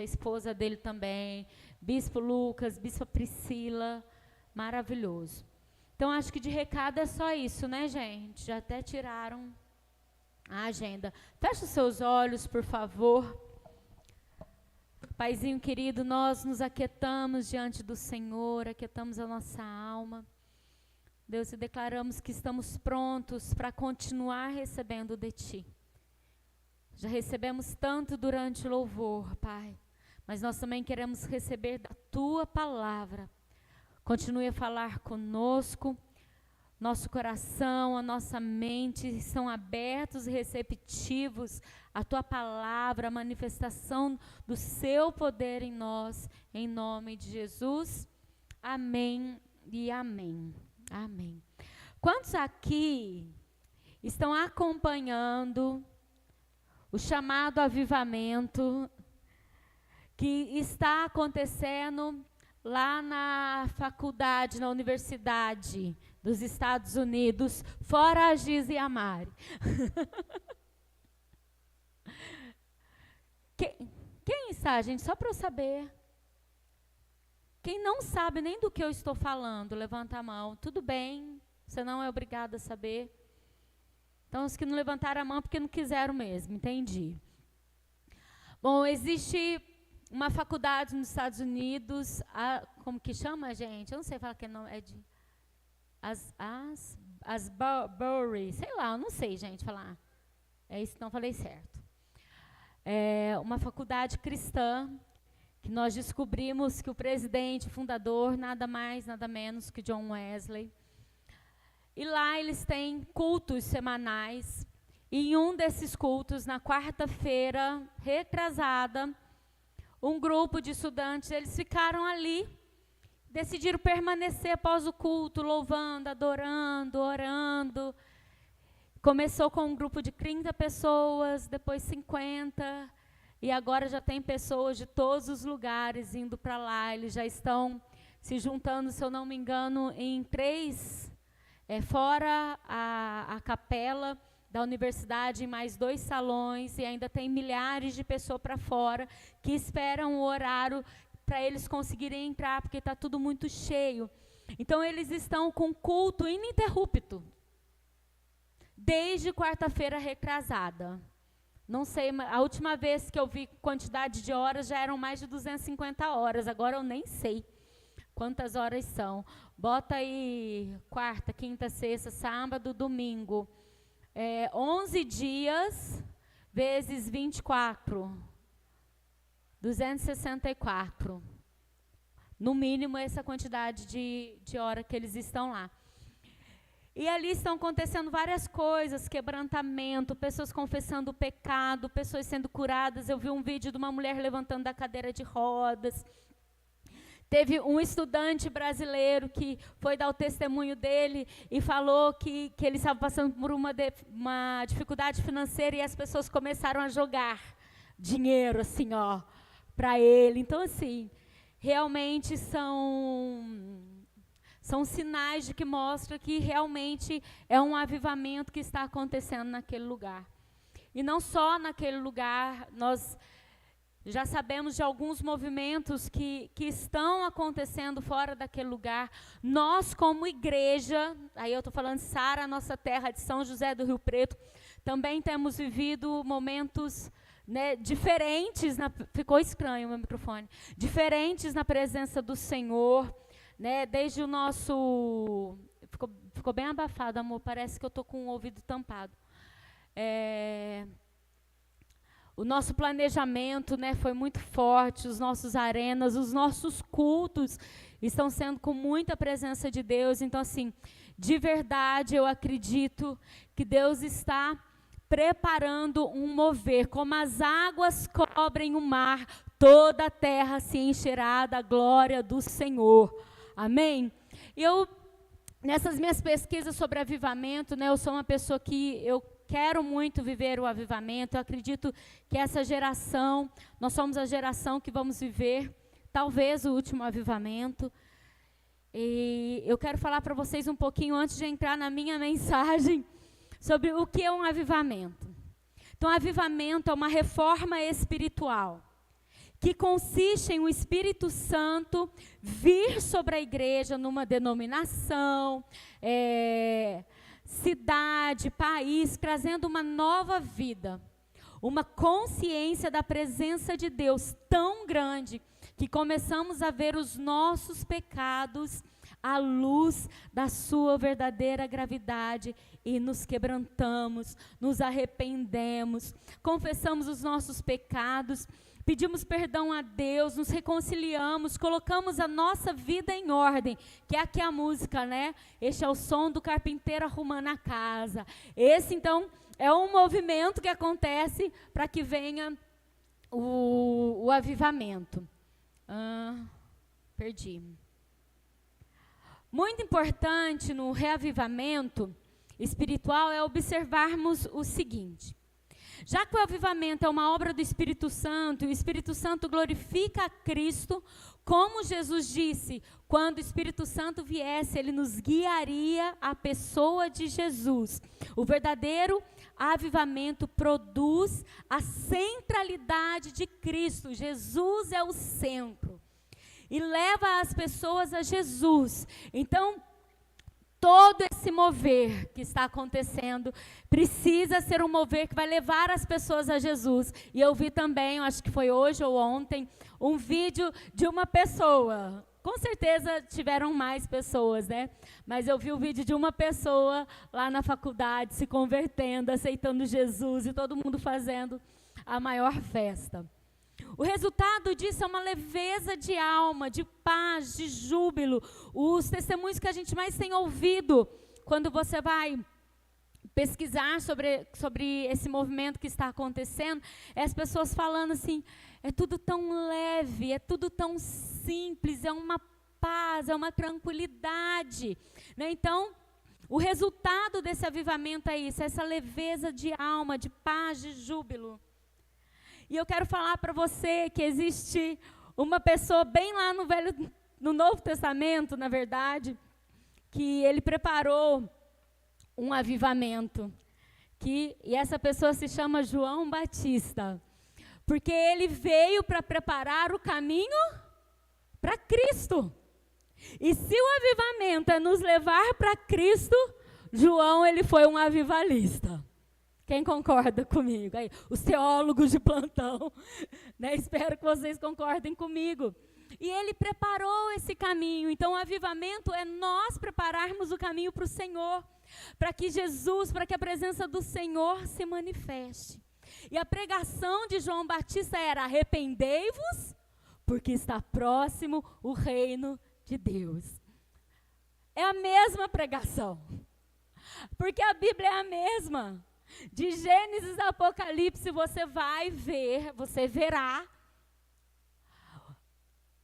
a esposa dele também, Bispo Lucas, Bispa Priscila, maravilhoso. Então, acho que de recado é só isso, né, gente? Já até tiraram a agenda. Feche os seus olhos, por favor. Paizinho querido, nós nos aquietamos diante do Senhor, aquietamos a nossa alma. Deus, e declaramos que estamos prontos para continuar recebendo de Ti. Já recebemos tanto durante o louvor, Pai, mas nós também queremos receber da Tua palavra. Continue a falar conosco, nosso coração, a nossa mente são abertos e receptivos à Tua palavra, a manifestação do Seu poder em nós, em nome de Jesus. Amém e amém. Amém. Quantos aqui estão acompanhando o chamado avivamento que está acontecendo lá na faculdade, na universidade dos Estados Unidos, fora a Giz e a Mari? Quem está, gente? Só para eu saber. Quem não sabe nem do que eu estou falando, levanta a mão. Tudo bem, você não é obrigado a saber. Então, os que não levantaram a mão porque não quiseram mesmo, entendi. Bom, existe uma faculdade nos Estados Unidos, como que chama, gente? Eu não sei falar que não é de... Asbury, sei lá, eu não sei, gente, falar. É isso, não falei certo. É uma faculdade cristã, que nós descobrimos que o presidente, fundador, nada mais, nada menos que John Wesley. E lá eles têm cultos semanais. E em um desses cultos, na quarta-feira, retrasada, um grupo de estudantes, eles ficaram ali, decidiram permanecer após o culto, louvando, adorando, orando. Começou com um grupo de 30 pessoas, depois 50, e agora já tem pessoas de todos os lugares indo para lá. Eles já estão se juntando, se eu não me engano, em 3, fora a capela da universidade, em mais 2 salões, e ainda tem milhares de pessoas para fora que esperam o horário para eles conseguirem entrar, porque está tudo muito cheio. Então, eles estão com culto ininterrupto, desde quarta-feira retrasada. Não sei, a última vez que eu vi quantidade de horas já eram mais de 250 horas, agora eu nem sei quantas horas são. Bota aí quarta, quinta, sexta, sábado, domingo. 11 dias vezes 24. 264. No mínimo essa quantidade de hora que eles estão lá. E ali estão acontecendo várias coisas, quebrantamento, pessoas confessando o pecado, pessoas sendo curadas. Eu vi um vídeo de uma mulher levantando da cadeira de rodas. Teve um estudante brasileiro que foi dar o testemunho dele e falou que ele estava passando por uma dificuldade financeira e as pessoas começaram a jogar dinheiro assim, ó, para ele. Então, assim, realmente são sinais de que mostram que realmente é um avivamento que está acontecendo naquele lugar. E não só naquele lugar, nós já sabemos de alguns movimentos que estão acontecendo fora daquele lugar. Nós, como igreja, aí eu estou falando Sara, nossa terra de São José do Rio Preto, também temos vivido momentos, né, diferentes, ficou estranho o meu microfone, diferentes na presença do Senhor, né, desde o nosso... Ficou bem abafado, amor, parece que eu estou com o ouvido tampado. O nosso planejamento, né, foi muito forte, os nossos arenas, os nossos cultos estão sendo com muita presença de Deus. Então, assim, de verdade, eu acredito que Deus está preparando um mover. Como as águas cobrem o mar, toda a terra se encherá da glória do Senhor. Amém? Nessas minhas pesquisas sobre avivamento, né, eu sou uma pessoa que eu quero muito viver o avivamento. Eu acredito que essa geração, nós somos a geração que vamos viver, talvez, o último avivamento. E eu quero falar para vocês um pouquinho, antes de entrar na minha mensagem, sobre o que é um avivamento. Então, avivamento é uma reforma espiritual que consiste em o Espírito Santo vir sobre a igreja numa denominação, cidade, país, trazendo uma nova vida, uma consciência da presença de Deus tão grande, que começamos a ver os nossos pecados à luz da sua verdadeira gravidade e nos quebrantamos, nos arrependemos, confessamos os nossos pecados, pedimos perdão a Deus, nos reconciliamos, colocamos a nossa vida em ordem, que é aqui a música, né? Este é o som do carpinteiro arrumando a casa. Esse, então, é um movimento que acontece para que venha o avivamento. Perdi. Muito importante no reavivamento espiritual é observarmos o seguinte: já que o avivamento é uma obra do Espírito Santo, e o Espírito Santo glorifica a Cristo, como Jesus disse, quando o Espírito Santo viesse, ele nos guiaria à pessoa de Jesus. O verdadeiro avivamento produz a centralidade de Cristo. Jesus é o centro e leva as pessoas a Jesus. Então, todo esse mover que está acontecendo precisa ser um mover que vai levar as pessoas a Jesus. E eu vi também, eu acho que foi hoje ou ontem, um vídeo de uma pessoa. Com certeza tiveram mais pessoas, né? Mas eu vi o vídeo de uma pessoa lá na faculdade se convertendo, aceitando Jesus e todo mundo fazendo a maior festa. O resultado disso é uma leveza de alma, de paz, de júbilo. Os testemunhos que a gente mais tem ouvido quando você vai pesquisar sobre esse movimento que está acontecendo, é as pessoas falando assim, é tudo tão leve, é tudo tão simples, é uma paz, é uma tranquilidade, né? Então, o resultado desse avivamento é isso, essa leveza de alma, de paz, de júbilo. E eu quero falar para você que existe uma pessoa bem lá no Novo Testamento, na verdade, que ele preparou um avivamento. E essa pessoa se chama João Batista. Porque ele veio para preparar o caminho para Cristo. E se o avivamento é nos levar para Cristo, João, ele foi um avivalista. Quem concorda comigo? Aí, os teólogos de plantão, né? Espero que vocês concordem comigo. E ele preparou esse caminho. Então, o avivamento é nós prepararmos o caminho para o Senhor, para que Jesus, para que a presença do Senhor se manifeste. E a pregação de João Batista era: arrependei-vos, porque está próximo o reino de Deus. É a mesma pregação, porque a Bíblia é a mesma. De Gênesis a Apocalipse, você vai ver, você verá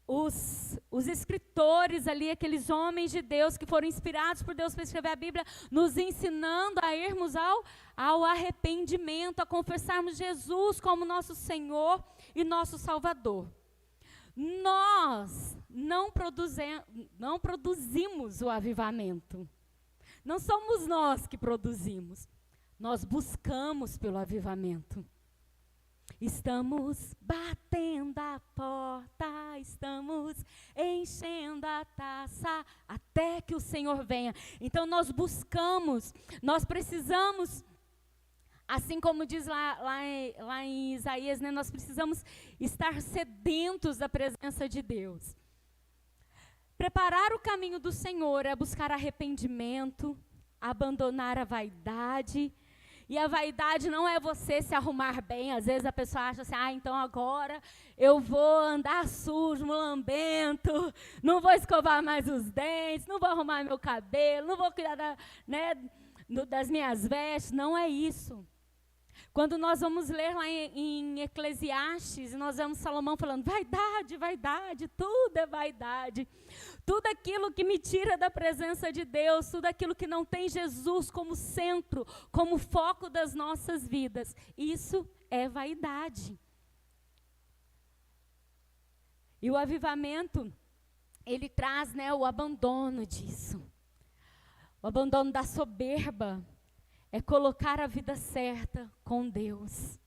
os escritores ali, aqueles homens de Deus que foram inspirados por Deus para escrever a Bíblia, nos ensinando a irmos ao arrependimento, a confessarmos Jesus como nosso Senhor e nosso Salvador. Nós não produzimos o avivamento. Não somos nós que produzimos. Nós buscamos pelo avivamento. Estamos batendo a porta, estamos enchendo a taça, até que o Senhor venha. Então nós buscamos, nós precisamos, assim como diz lá em Isaías, né, nós precisamos estar sedentos da presença de Deus. Preparar o caminho do Senhor é buscar arrependimento, abandonar a vaidade. E a vaidade não é você se arrumar bem. Às vezes a pessoa acha assim, então agora eu vou andar sujo, mulambento, não vou escovar mais os dentes, não vou arrumar meu cabelo, não vou cuidar das minhas vestes. Não é isso. Quando nós vamos ler lá em Eclesiastes, e nós vemos Salomão falando, vaidade, vaidade, tudo é vaidade. Tudo aquilo que me tira da presença de Deus, tudo aquilo que não tem Jesus como centro, como foco das nossas vidas, isso é vaidade. E o avivamento, ele traz, né, o abandono disso. O abandono da soberba. É colocar a vida certa com Deus.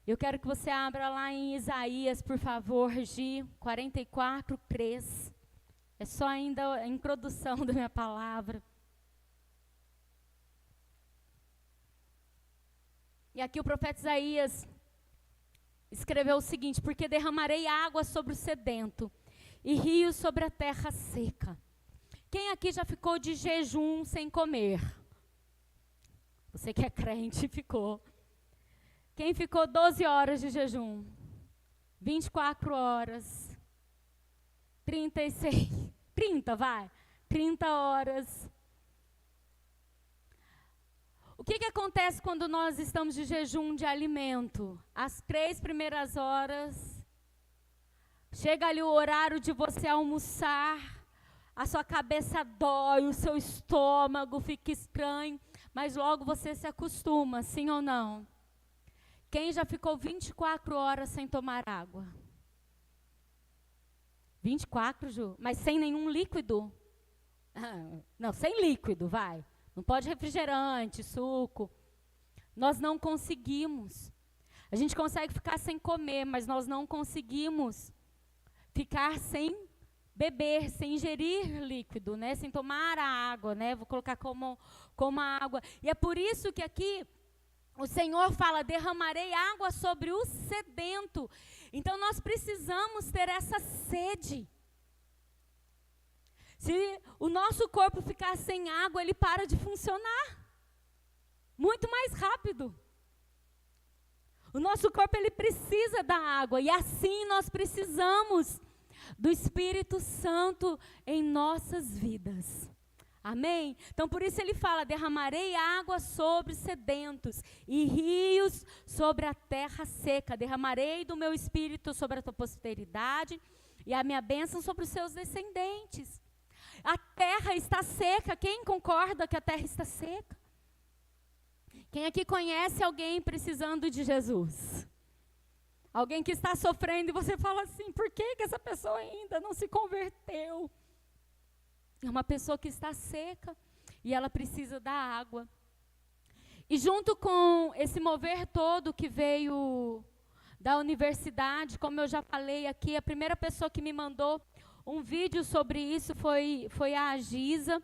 Eu quero que você abra lá em Isaías, por favor, Gi, 44, 3. É só ainda a introdução da minha palavra. E aqui o profeta Isaías escreveu o seguinte: porque derramarei água sobre o sedento e rios sobre a terra seca. Quem aqui já ficou de jejum sem comer? Você que é crente ficou. Quem ficou 12 horas de jejum? 24 horas. 36. 30, vai. 30 horas. O que acontece quando nós estamos de jejum de alimento? As 3 primeiras horas, chega ali o horário de você almoçar, a sua cabeça dói, o seu estômago fica estranho, mas logo você se acostuma, sim ou não? Quem já ficou 24 horas sem tomar água? 24, Ju? Mas sem nenhum líquido? Não, sem líquido, vai. Não pode refrigerante, suco. Nós não conseguimos. A gente consegue ficar sem comer, mas nós não conseguimos ficar sem beber, sem ingerir líquido, né? Sem tomar a água, né? Vou colocar como a água. E é por isso que aqui o Senhor fala: derramarei água sobre o sedento. Então nós precisamos ter essa sede. Se o nosso corpo ficar sem água, ele para de funcionar. Muito mais rápido. O nosso corpo, ele precisa da água. E assim nós precisamos do Espírito Santo em nossas vidas. Amém? Então, por isso ele fala: derramarei água sobre sedentos e rios sobre a terra seca. Derramarei do meu Espírito sobre a tua posteridade e a minha bênção sobre os seus descendentes. A terra está seca. Quem concorda que a terra está seca? Quem aqui conhece alguém precisando de Jesus? Alguém que está sofrendo e você fala assim: por que essa pessoa ainda não se converteu? É uma pessoa que está seca e ela precisa da água. E junto com esse mover todo que veio da universidade, como eu já falei aqui, a primeira pessoa que me mandou um vídeo sobre isso foi a Giza.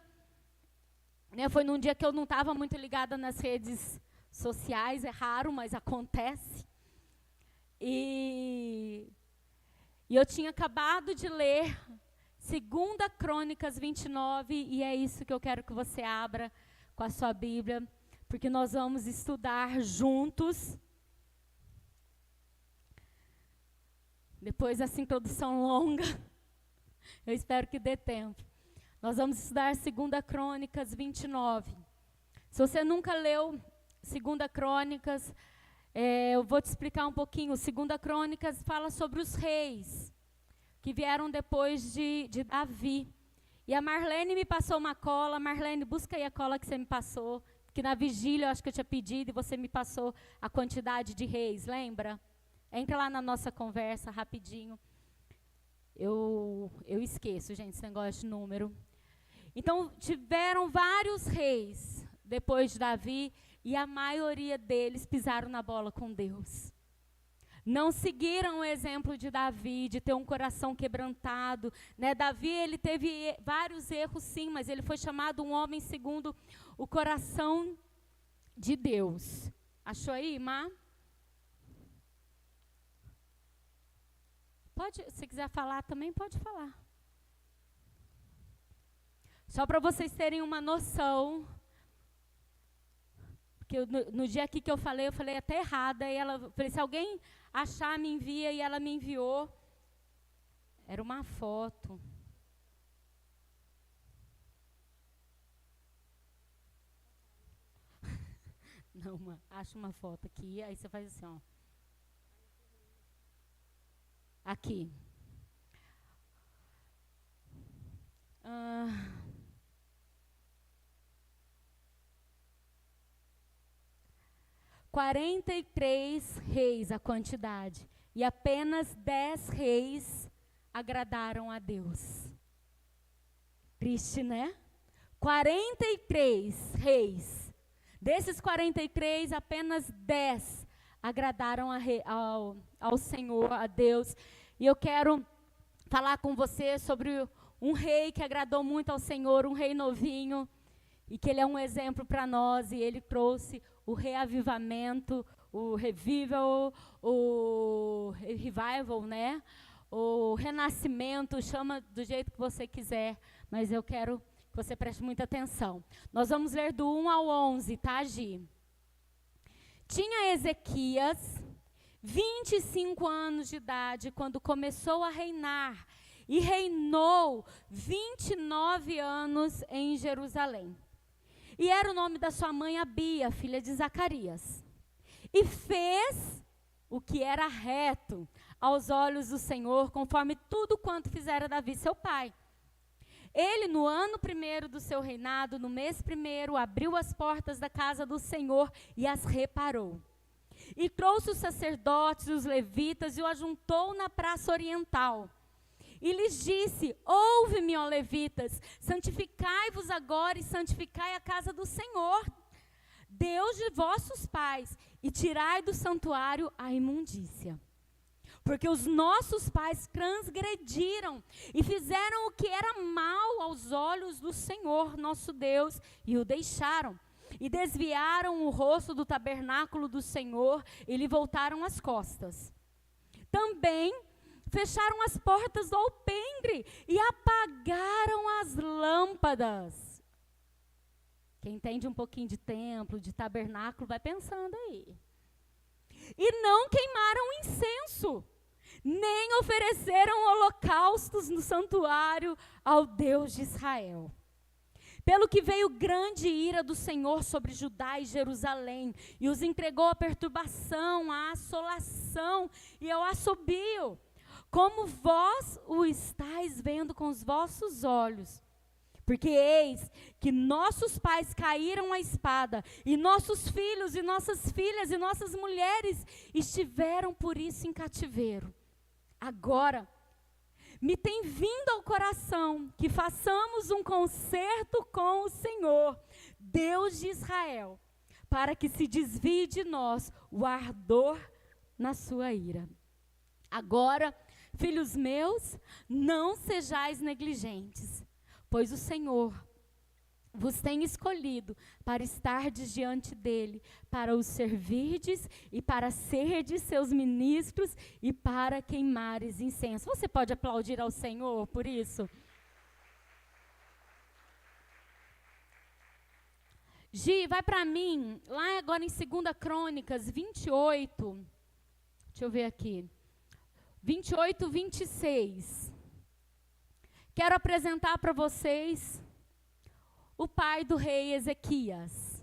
Né, foi num dia que eu não estava muito ligada nas redes sociais, é raro, mas acontece. E eu tinha acabado de ler 2 Crônicas 29, e é isso que eu quero que você abra com a sua Bíblia, porque nós vamos estudar juntos. Depois dessa introdução longa, eu espero que dê tempo. Nós vamos estudar 2 Crônicas 29. Se você nunca leu 2 Crônicas, eu vou te explicar um pouquinho. 2 Crônicas fala sobre os reis que vieram depois de Davi. E a Marlene me passou uma cola. Marlene, busca aí a cola que você me passou, que na vigília eu acho que eu tinha pedido e você me passou a quantidade de reis, lembra? Entra lá na nossa conversa rapidinho. Eu esqueço, gente, esse negócio de número. Então, tiveram vários reis depois de Davi, e a maioria deles pisaram na bola com Deus. Não seguiram o exemplo de Davi, de ter um coração quebrantado. Né? Davi, ele teve vários erros, sim, mas ele foi chamado um homem segundo o coração de Deus. Achou aí, Má? Pode, se quiser falar também, pode falar. Só para vocês terem uma noção, porque no dia aqui que eu falei até errada, e ela falei: se alguém achar, me envia, e ela me enviou. Era uma foto. Não, acha uma foto aqui, aí você faz assim, ó. Aqui. 43 reis a quantidade, e apenas 10 reis agradaram a Deus. Triste, né? 43 reis. Desses 43, apenas 10 agradaram ao Senhor, a Deus. E eu quero falar com você sobre um rei que agradou muito ao Senhor, um rei novinho, e que ele é um exemplo para nós, e ele trouxe o reavivamento, o revival, o revival, né? O renascimento, chama do jeito que você quiser, mas eu quero que você preste muita atenção. Nós vamos ler do 1 ao 11, tá, Gi? Tinha Ezequias 25 anos de idade quando começou a reinar, e reinou 29 anos em Jerusalém. E era o nome da sua mãe Abia, filha de Zacarias. E fez o que era reto aos olhos do Senhor, conforme tudo quanto fizera Davi, seu pai. Ele, no ano primeiro do seu reinado, no mês primeiro, abriu as portas da casa do Senhor e as reparou. E trouxe os sacerdotes e os levitas e o ajuntou na praça oriental. E lhes disse: ouve-me, ó levitas, santificai-vos agora e santificai a casa do Senhor, Deus de vossos pais, e tirai do santuário a imundícia. Porque os nossos pais transgrediram e fizeram o que era mal aos olhos do Senhor, nosso Deus, e o deixaram. E desviaram o rosto do tabernáculo do Senhor e lhe voltaram as costas. Também fecharam as portas do alpendre e apagaram as lâmpadas. Quem entende um pouquinho de templo, de tabernáculo, vai pensando aí. E não queimaram incenso, nem ofereceram holocaustos no santuário ao Deus de Israel. Pelo que veio grande ira do Senhor sobre Judá e Jerusalém, e os entregou à perturbação, à assolação e ao assobio, como vós o estáis vendo com os vossos olhos. Porque eis que nossos pais caíram à espada, e nossos filhos e nossas filhas e nossas mulheres estiveram por isso em cativeiro. Agora, me tem vindo ao coração que façamos um concerto com o Senhor, Deus de Israel, para que se desvie de nós o ardor na sua ira. Agora, filhos meus, não sejais negligentes, pois o Senhor vos tem escolhido para estardes diante dele, para os servirdes e para serdes seus ministros e para queimares incenso. Você pode aplaudir ao Senhor por isso? Gi, vai para mim, lá agora em 2 Crônicas 28, deixa eu ver aqui, 28, 26. Quero apresentar para vocês o pai do rei Ezequias.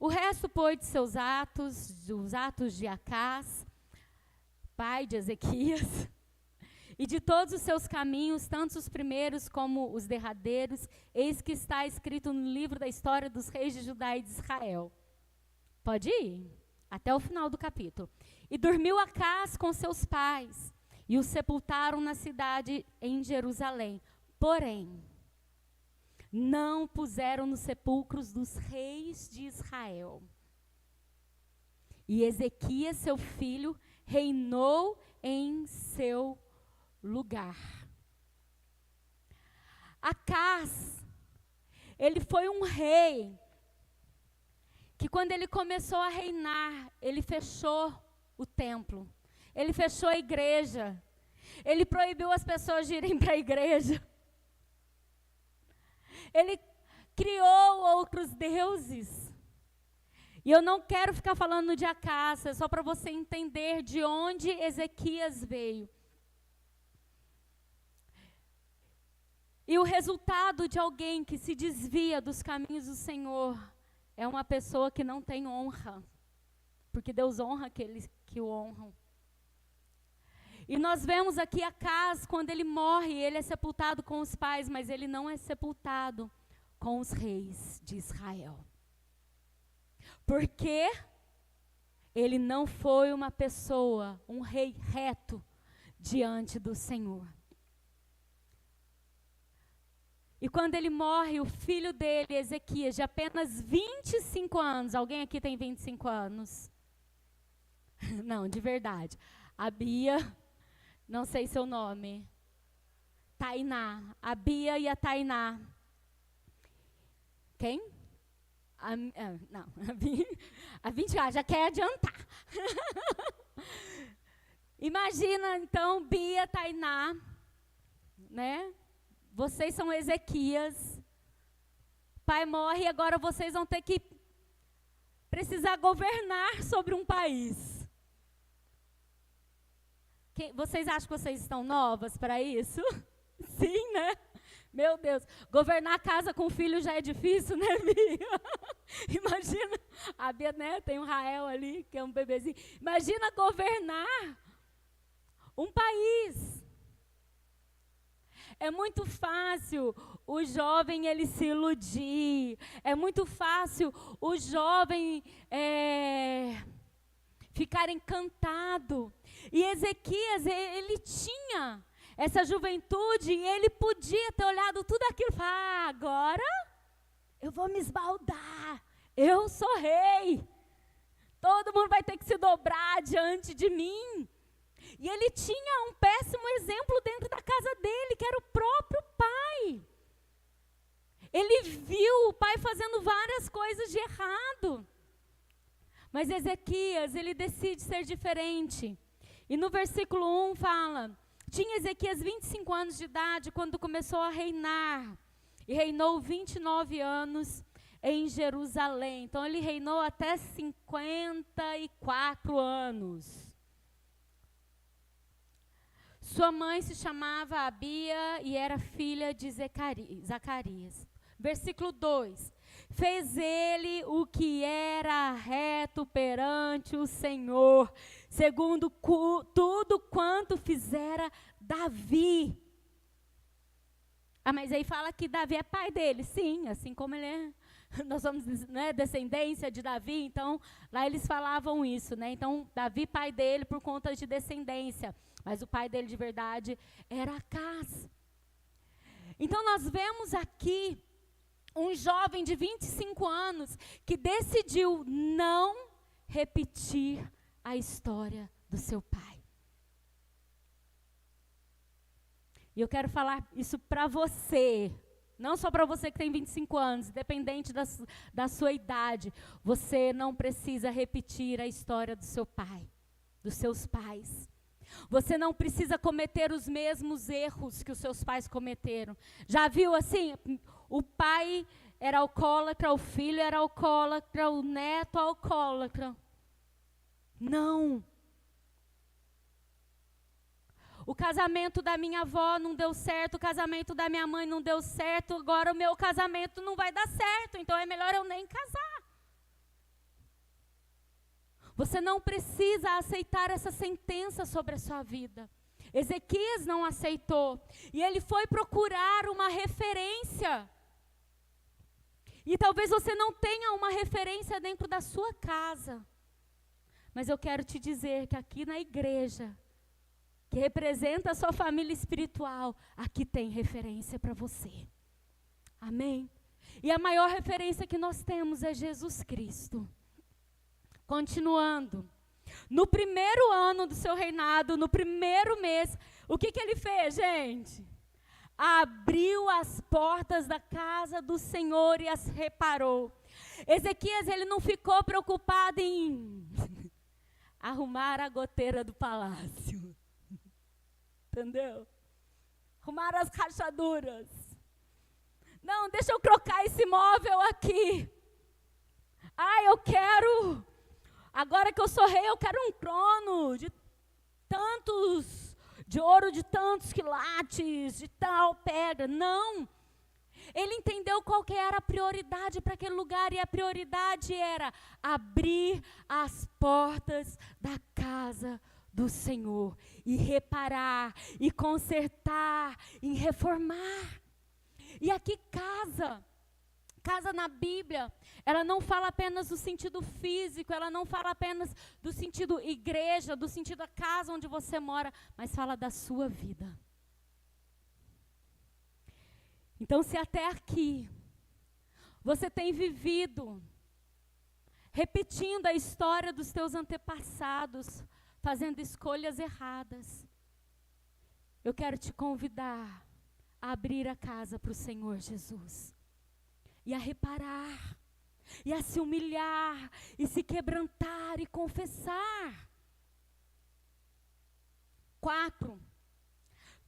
O resto foi de seus atos, dos atos de Acás, pai de Ezequias, e de todos os seus caminhos, tanto os primeiros como os derradeiros, eis que está escrito no livro da história dos reis de Judá e de Israel. Pode ir, até o final do capítulo. E dormiu Acás com seus pais, e o sepultaram na cidade em Jerusalém. Porém, não puseram nos sepulcros dos reis de Israel. E Ezequias, seu filho, reinou em seu lugar. Acás, ele foi um rei que quando ele começou a reinar, ele fechou o templo, ele fechou a igreja, ele proibiu as pessoas de irem para a igreja. Ele criou outros deuses. E eu não quero ficar falando de Acás, é só para você entender de onde Ezequias veio. E o resultado de alguém que se desvia dos caminhos do Senhor é uma pessoa que não tem honra. Porque Deus honra aqueles que o honram. E nós vemos aqui Acás, quando ele morre, ele é sepultado com os pais, mas ele não é sepultado com os reis de Israel. Porque ele não foi uma pessoa, um rei reto diante do Senhor. E quando ele morre, o filho dele, Ezequias, de apenas 25 anos, alguém aqui tem 25 anos? Não, de verdade. A Bia, não sei seu nome. Tainá. A Bia e a Tainá. Quem? Não, a 20 já quer adiantar. Imagina, então, Bia, Tainá, né? Vocês são Ezequias. Pai morre e agora vocês vão ter que precisar governar sobre um país. Vocês acham que vocês estão novas para isso? Sim, né? Meu Deus, governar a casa com filho já é difícil, né, Bia? Imagina, a Bia, né, tem um Rael ali, que é um bebezinho. Imagina governar um país. É muito fácil o jovem ele se iludir. É muito fácil o jovem ficar encantado. E Ezequias, ele tinha essa juventude e ele podia ter olhado tudo aquilo e falar, agora eu vou me esbaldar. Eu sou rei. Todo mundo vai ter que se dobrar diante de mim. E ele tinha um péssimo exemplo dentro da casa dele, que era o próprio pai. Ele viu o pai fazendo várias coisas de errado. Mas Ezequias, ele decide ser diferente. E no versículo 1 fala, tinha Ezequias 25 anos de idade quando começou a reinar. E reinou 29 anos em Jerusalém. Então ele reinou até 54 anos. Sua mãe se chamava Abia e era filha de Zacarias. Versículo 2. Fez ele o que era reto perante o Senhor, segundo tudo quanto fizera Davi. Mas aí fala que Davi é pai dele. Sim, assim como ele é. Nós somos, né, descendência de Davi, então lá eles falavam isso, né? Então Davi pai dele por conta de descendência, mas o pai dele de verdade era Acaz. Então nós vemos aqui um jovem de 25 anos que decidiu não repetir a história do seu pai. E eu quero falar isso para você. Não só para você que tem 25 anos, independente da sua idade. Você não precisa repetir a história do seu pai, dos seus pais. Você não precisa cometer os mesmos erros que os seus pais cometeram. Já viu assim? O pai era alcoólatra, o filho era alcoólatra, o neto alcoólatra. Não. O casamento da minha avó não deu certo, o casamento da minha mãe não deu certo, agora o meu casamento não vai dar certo, então é melhor eu nem casar. Você não precisa aceitar essa sentença sobre a sua vida. Ezequias não aceitou, e ele foi procurar uma referência. E talvez você não tenha uma referência dentro da sua casa, mas eu quero te dizer que aqui na igreja, que representa a sua família espiritual, aqui tem referência para você. Amém? E a maior referência que nós temos é Jesus Cristo. Continuando. No primeiro ano do seu reinado, no primeiro mês, o que ele fez, gente? Abriu as portas da casa do Senhor e as reparou. Ezequias, ele não ficou preocupado em arrumar a goteira do palácio. Entendeu? Arrumar as rachaduras. Não, deixa eu trocar esse móvel aqui. Eu quero, agora que eu sou rei, eu quero um trono de ouro de tantos quilates, de tal pedra. Não. Ele entendeu qual que era a prioridade para aquele lugar, e a prioridade era abrir as portas da casa do Senhor, e reparar, e consertar, e reformar. E aqui casa na Bíblia, ela não fala apenas do sentido físico, ela não fala apenas do sentido igreja, do sentido da casa onde você mora, mas fala da sua vida. Então, se até aqui você tem vivido repetindo a história dos teus antepassados, fazendo escolhas erradas. Eu quero te convidar a abrir a casa para o Senhor Jesus. E a reparar, e a se humilhar, e se quebrantar, e confessar. 4.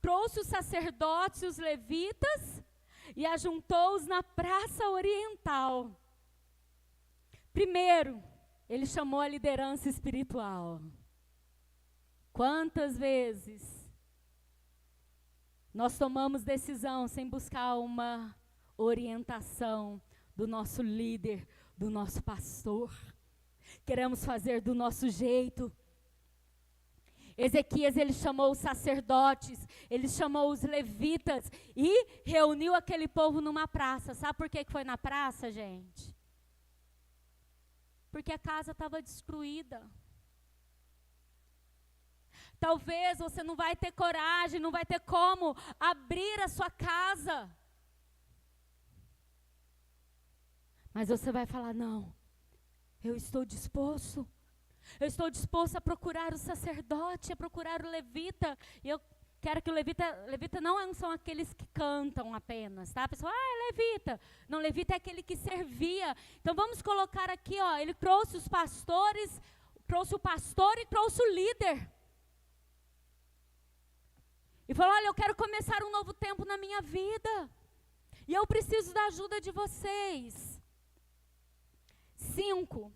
Trouxe os sacerdotes e os levitas, e ajuntou-os na praça oriental. Primeiro, ele chamou a liderança espiritual. Quantas vezes nós tomamos decisão sem buscar uma orientação do nosso líder, do nosso pastor? Queremos fazer do nosso jeito. Ezequias, ele chamou os sacerdotes, ele chamou os levitas e reuniu aquele povo numa praça. Sabe por que foi na praça, gente? Porque a casa estava destruída. Talvez você não vai ter coragem, não vai ter como abrir a sua casa. Mas você vai falar, não, eu estou disposto. Eu estou disposto a procurar o sacerdote, a procurar o levita. E eu quero que o levita não são aqueles que cantam apenas, tá? A pessoa, é levita. Não, levita é aquele que servia. Então vamos colocar aqui, ó, ele trouxe os pastores, trouxe o pastor e trouxe o líder. E falou, olha, eu quero começar um novo tempo na minha vida. E eu preciso da ajuda de vocês. 5.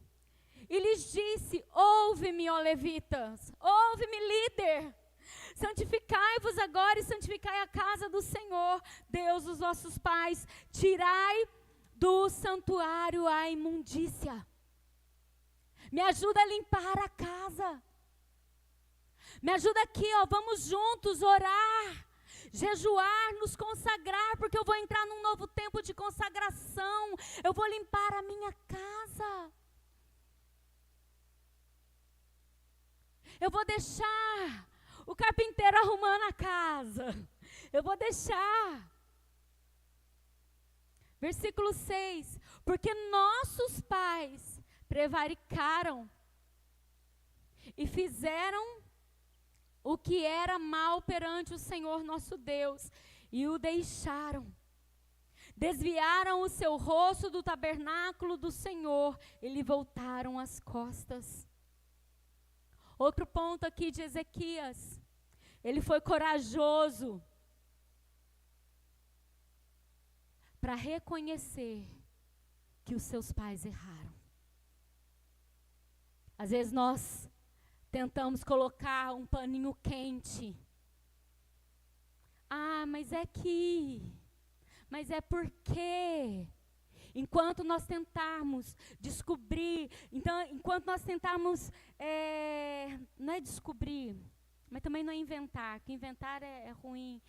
E lhes disse, ouve-me, ó levitas, ouve-me, líder. Santificai-vos agora e santificai a casa do Senhor, Deus dos vossos pais. Tirai do santuário a imundícia. Me ajuda a limpar a casa. Me ajuda aqui, ó, vamos juntos orar, jejuar, nos consagrar, porque eu vou entrar num novo tempo de consagração. Eu vou limpar a minha casa. Eu vou deixar o carpinteiro arrumando a casa. Eu vou deixar. Versículo 6. Porque nossos pais prevaricaram e fizeram o que era mal perante o Senhor nosso Deus, e o deixaram. Desviaram o seu rosto do tabernáculo do Senhor, e lhe voltaram as costas. Outro ponto aqui de Ezequias, ele foi corajoso para reconhecer que os seus pais erraram. Às vezes nós tentamos colocar um paninho quente. Mas é porque. Enquanto nós tentarmos descobrir, então, enquanto nós tentarmos, não é descobrir, mas também não é inventar, que inventar é ruim,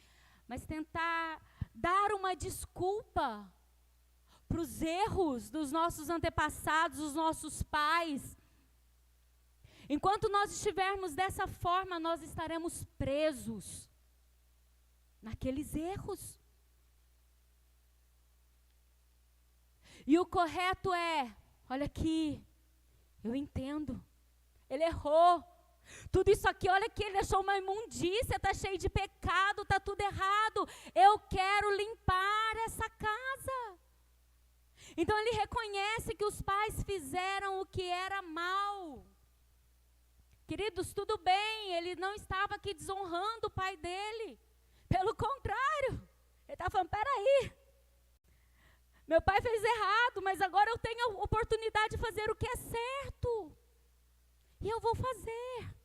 mas tentar dar uma desculpa para os erros dos nossos antepassados, dos nossos pais. Enquanto nós estivermos dessa forma, nós estaremos presos naqueles erros. E o correto é, olha aqui, eu entendo, ele errou. Tudo isso aqui, olha aqui, ele deixou uma imundícia, está cheio de pecado, está tudo errado. Eu quero limpar essa casa. Então ele reconhece que os pais fizeram o que era mal. Queridos, tudo bem, ele não estava aqui desonrando o pai dele. Pelo contrário, ele estava falando, peraí, meu pai fez errado, mas agora eu tenho a oportunidade de fazer o que é certo. E eu vou fazer.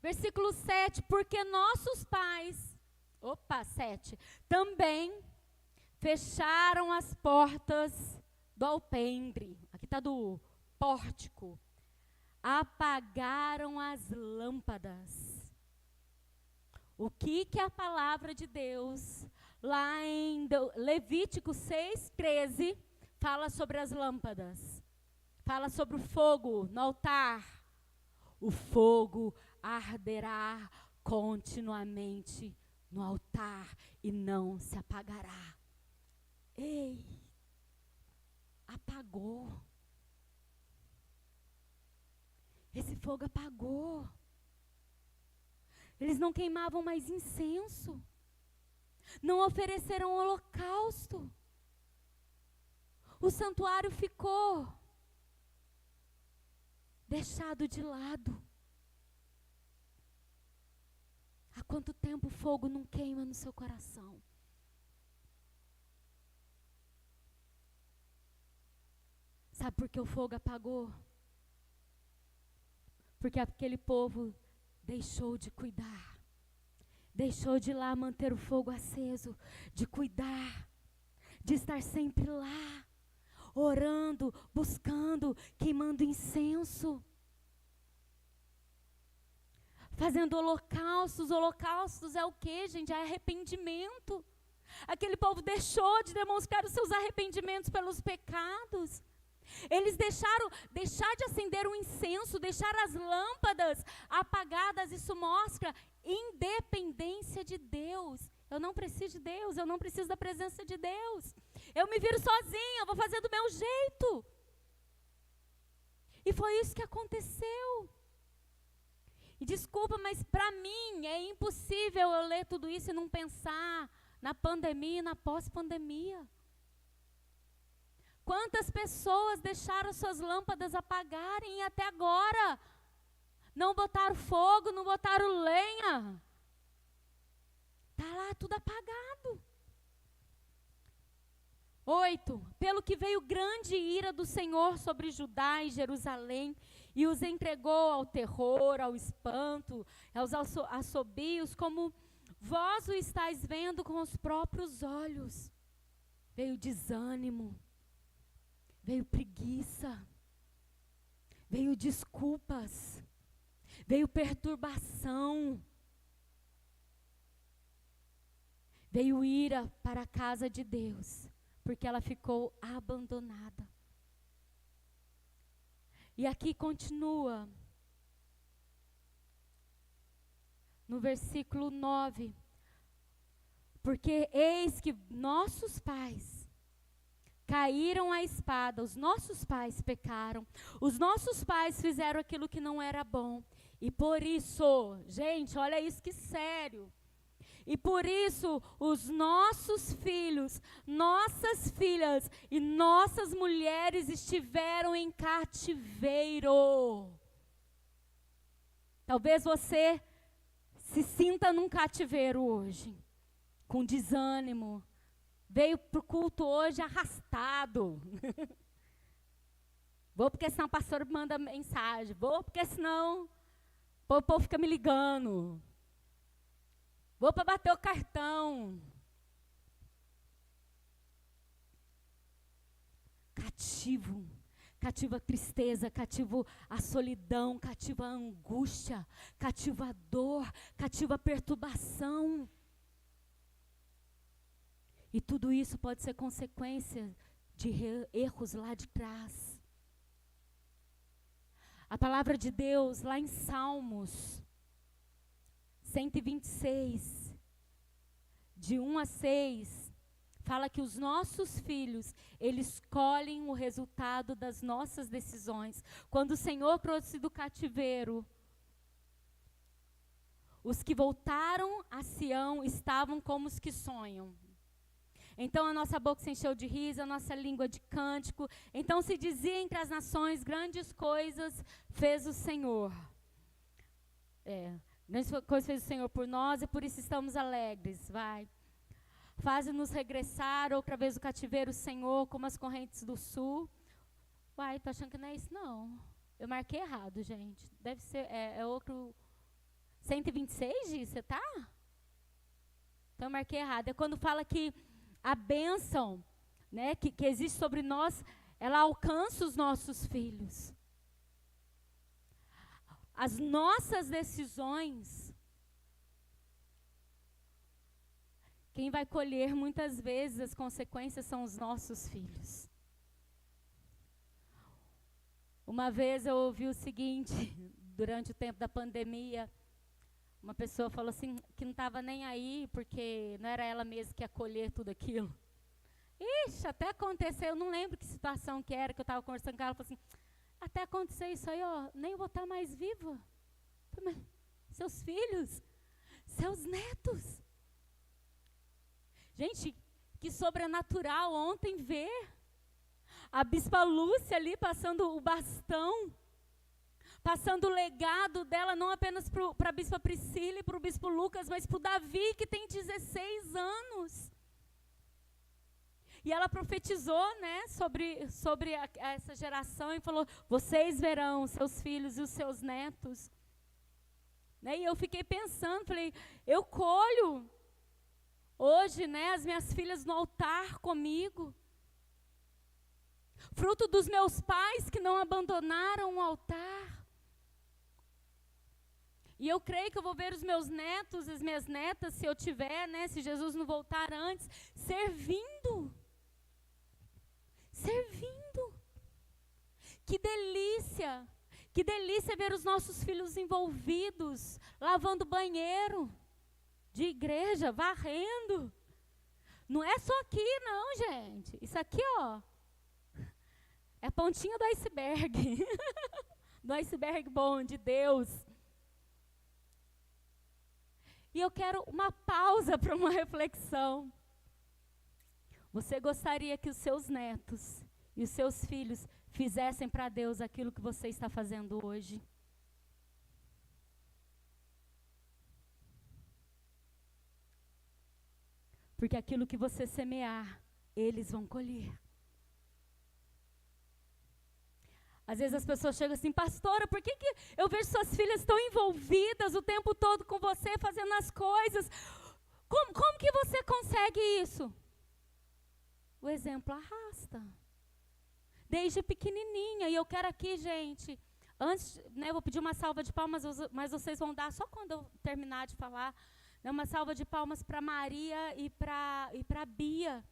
Versículo 7, porque nossos pais, 7, também fecharam as portas do alpendre, aqui está do pórtico, apagaram as lâmpadas. O que a palavra de Deus, lá em Levítico 6:13, fala sobre as lâmpadas. Fala sobre o fogo no altar. O fogo arderá continuamente no altar e não se apagará. Ei, apagou. esse fogo apagou. Eles não queimavam mais incenso. Não ofereceram holocausto. O santuário ficou deixado de lado. Há quanto tempo o fogo não queima no seu coração? Sabe por que o fogo apagou? Porque aquele povo deixou de cuidar. Deixou de ir lá manter o fogo aceso, de cuidar, de estar sempre lá, orando, buscando, queimando incenso, fazendo holocaustos. Holocaustos é o quê, gente? É arrependimento. Aquele povo deixou de demonstrar os seus arrependimentos pelos pecados. Eles deixar de acender o incenso, deixar as lâmpadas apagadas. Isso mostra independência de Deus. Eu não preciso de Deus, eu não preciso da presença de Deus. Eu me viro sozinha, eu vou fazer do meu jeito. E foi isso que aconteceu. E desculpa, mas para mim é impossível eu ler tudo isso e não pensar na pandemia e na pós-pandemia. Quantas pessoas deixaram suas lâmpadas apagarem e até agora não botaram fogo, não botaram lenha? Está lá tudo apagado. 8. Pelo que veio grande ira do Senhor sobre Judá e Jerusalém, e os entregou ao terror, ao espanto, aos assobios, como vós o estáis vendo com os próprios olhos. Veio desânimo, veio preguiça, veio desculpas, veio perturbação, veio ira para a casa de Deus, porque ela ficou abandonada. E aqui continua, no versículo 9, porque eis que nossos pais caíram à espada, os nossos pais pecaram, os nossos pais fizeram aquilo que não era bom, e por isso, gente, olha isso que sério, e por isso os nossos filhos, nossas filhas e nossas mulheres estiveram em cativeiro. Talvez você se sinta num cativeiro hoje, com desânimo, veio para o culto hoje arrastado. Vou porque senão o pastor manda mensagem, vou porque senão o povo fica me ligando. Vou para bater o cartão. Cativo. Cativa a tristeza, cativa a solidão, cativa a angústia, cativa a dor, cativa a perturbação. E tudo isso pode ser consequência de erros lá de trás. A palavra de Deus, lá em Salmos 126, de 1 a 6, fala que os nossos filhos, eles colhem o resultado das nossas decisões. Quando o Senhor trouxe do cativeiro, os que voltaram a Sião estavam como os que sonham. Então a nossa boca se encheu de riso, a nossa língua de cântico. Então se dizia entre as nações, grandes coisas fez o Senhor. Grandes coisas fez o Senhor por nós e por isso estamos alegres. Vai. Faz-nos regressar outra vez o cativeiro, Senhor, como as correntes do sul. Uai, tô achando que não é isso, não. Eu marquei errado, gente. Deve ser, é outro... 126, Gi, você tá? Então eu marquei errado. É quando fala que a bênção, né, que existe sobre nós, ela alcança os nossos filhos. As nossas decisões, quem vai colher muitas vezes as consequências são os nossos filhos. Uma vez eu ouvi o seguinte, durante o tempo da pandemia, uma pessoa falou assim, que não estava nem aí, porque não era ela mesma que ia colher tudo aquilo. Ixi, até aconteceu, eu não lembro que situação que era, que eu estava conversando com ela, ela falou assim, até acontecer isso aí, ó, nem vou estar mais viva. Mas seus filhos, seus netos. Gente, que sobrenatural ontem ver a Bispa Lúcia ali passando o bastão, passando o legado dela não apenas para a Bispa Priscila e para o Bispo Lucas, mas para o Davi, que tem 16 anos. E ela profetizou, né, sobre essa geração e falou, vocês verão seus filhos e os seus netos. Né, e eu fiquei pensando, falei, eu colho hoje, né, as minhas filhas no altar comigo. Fruto dos meus pais que não abandonaram o altar. E eu creio que eu vou ver os meus netos, as minhas netas, se eu tiver, né, se Jesus não voltar antes, servindo. Servindo. Que delícia. Que delícia ver os nossos filhos envolvidos, lavando banheiro de igreja, varrendo. Não é só aqui, não, gente. Isso aqui, ó, é a pontinha do iceberg. Do iceberg bom de Deus. E eu quero uma pausa para uma reflexão. Você gostaria que os seus netos e os seus filhos fizessem para Deus aquilo que você está fazendo hoje? Porque aquilo que você semear, eles vão colher. Às vezes as pessoas chegam assim, pastora, por que eu vejo suas filhas tão envolvidas o tempo todo com você, fazendo as coisas? Como que você consegue isso? O exemplo arrasta. Desde pequenininha. E eu quero aqui, gente, antes, né, eu vou pedir uma salva de palmas, mas vocês vão dar só quando eu terminar de falar, né, uma salva de palmas para Maria e para Bia.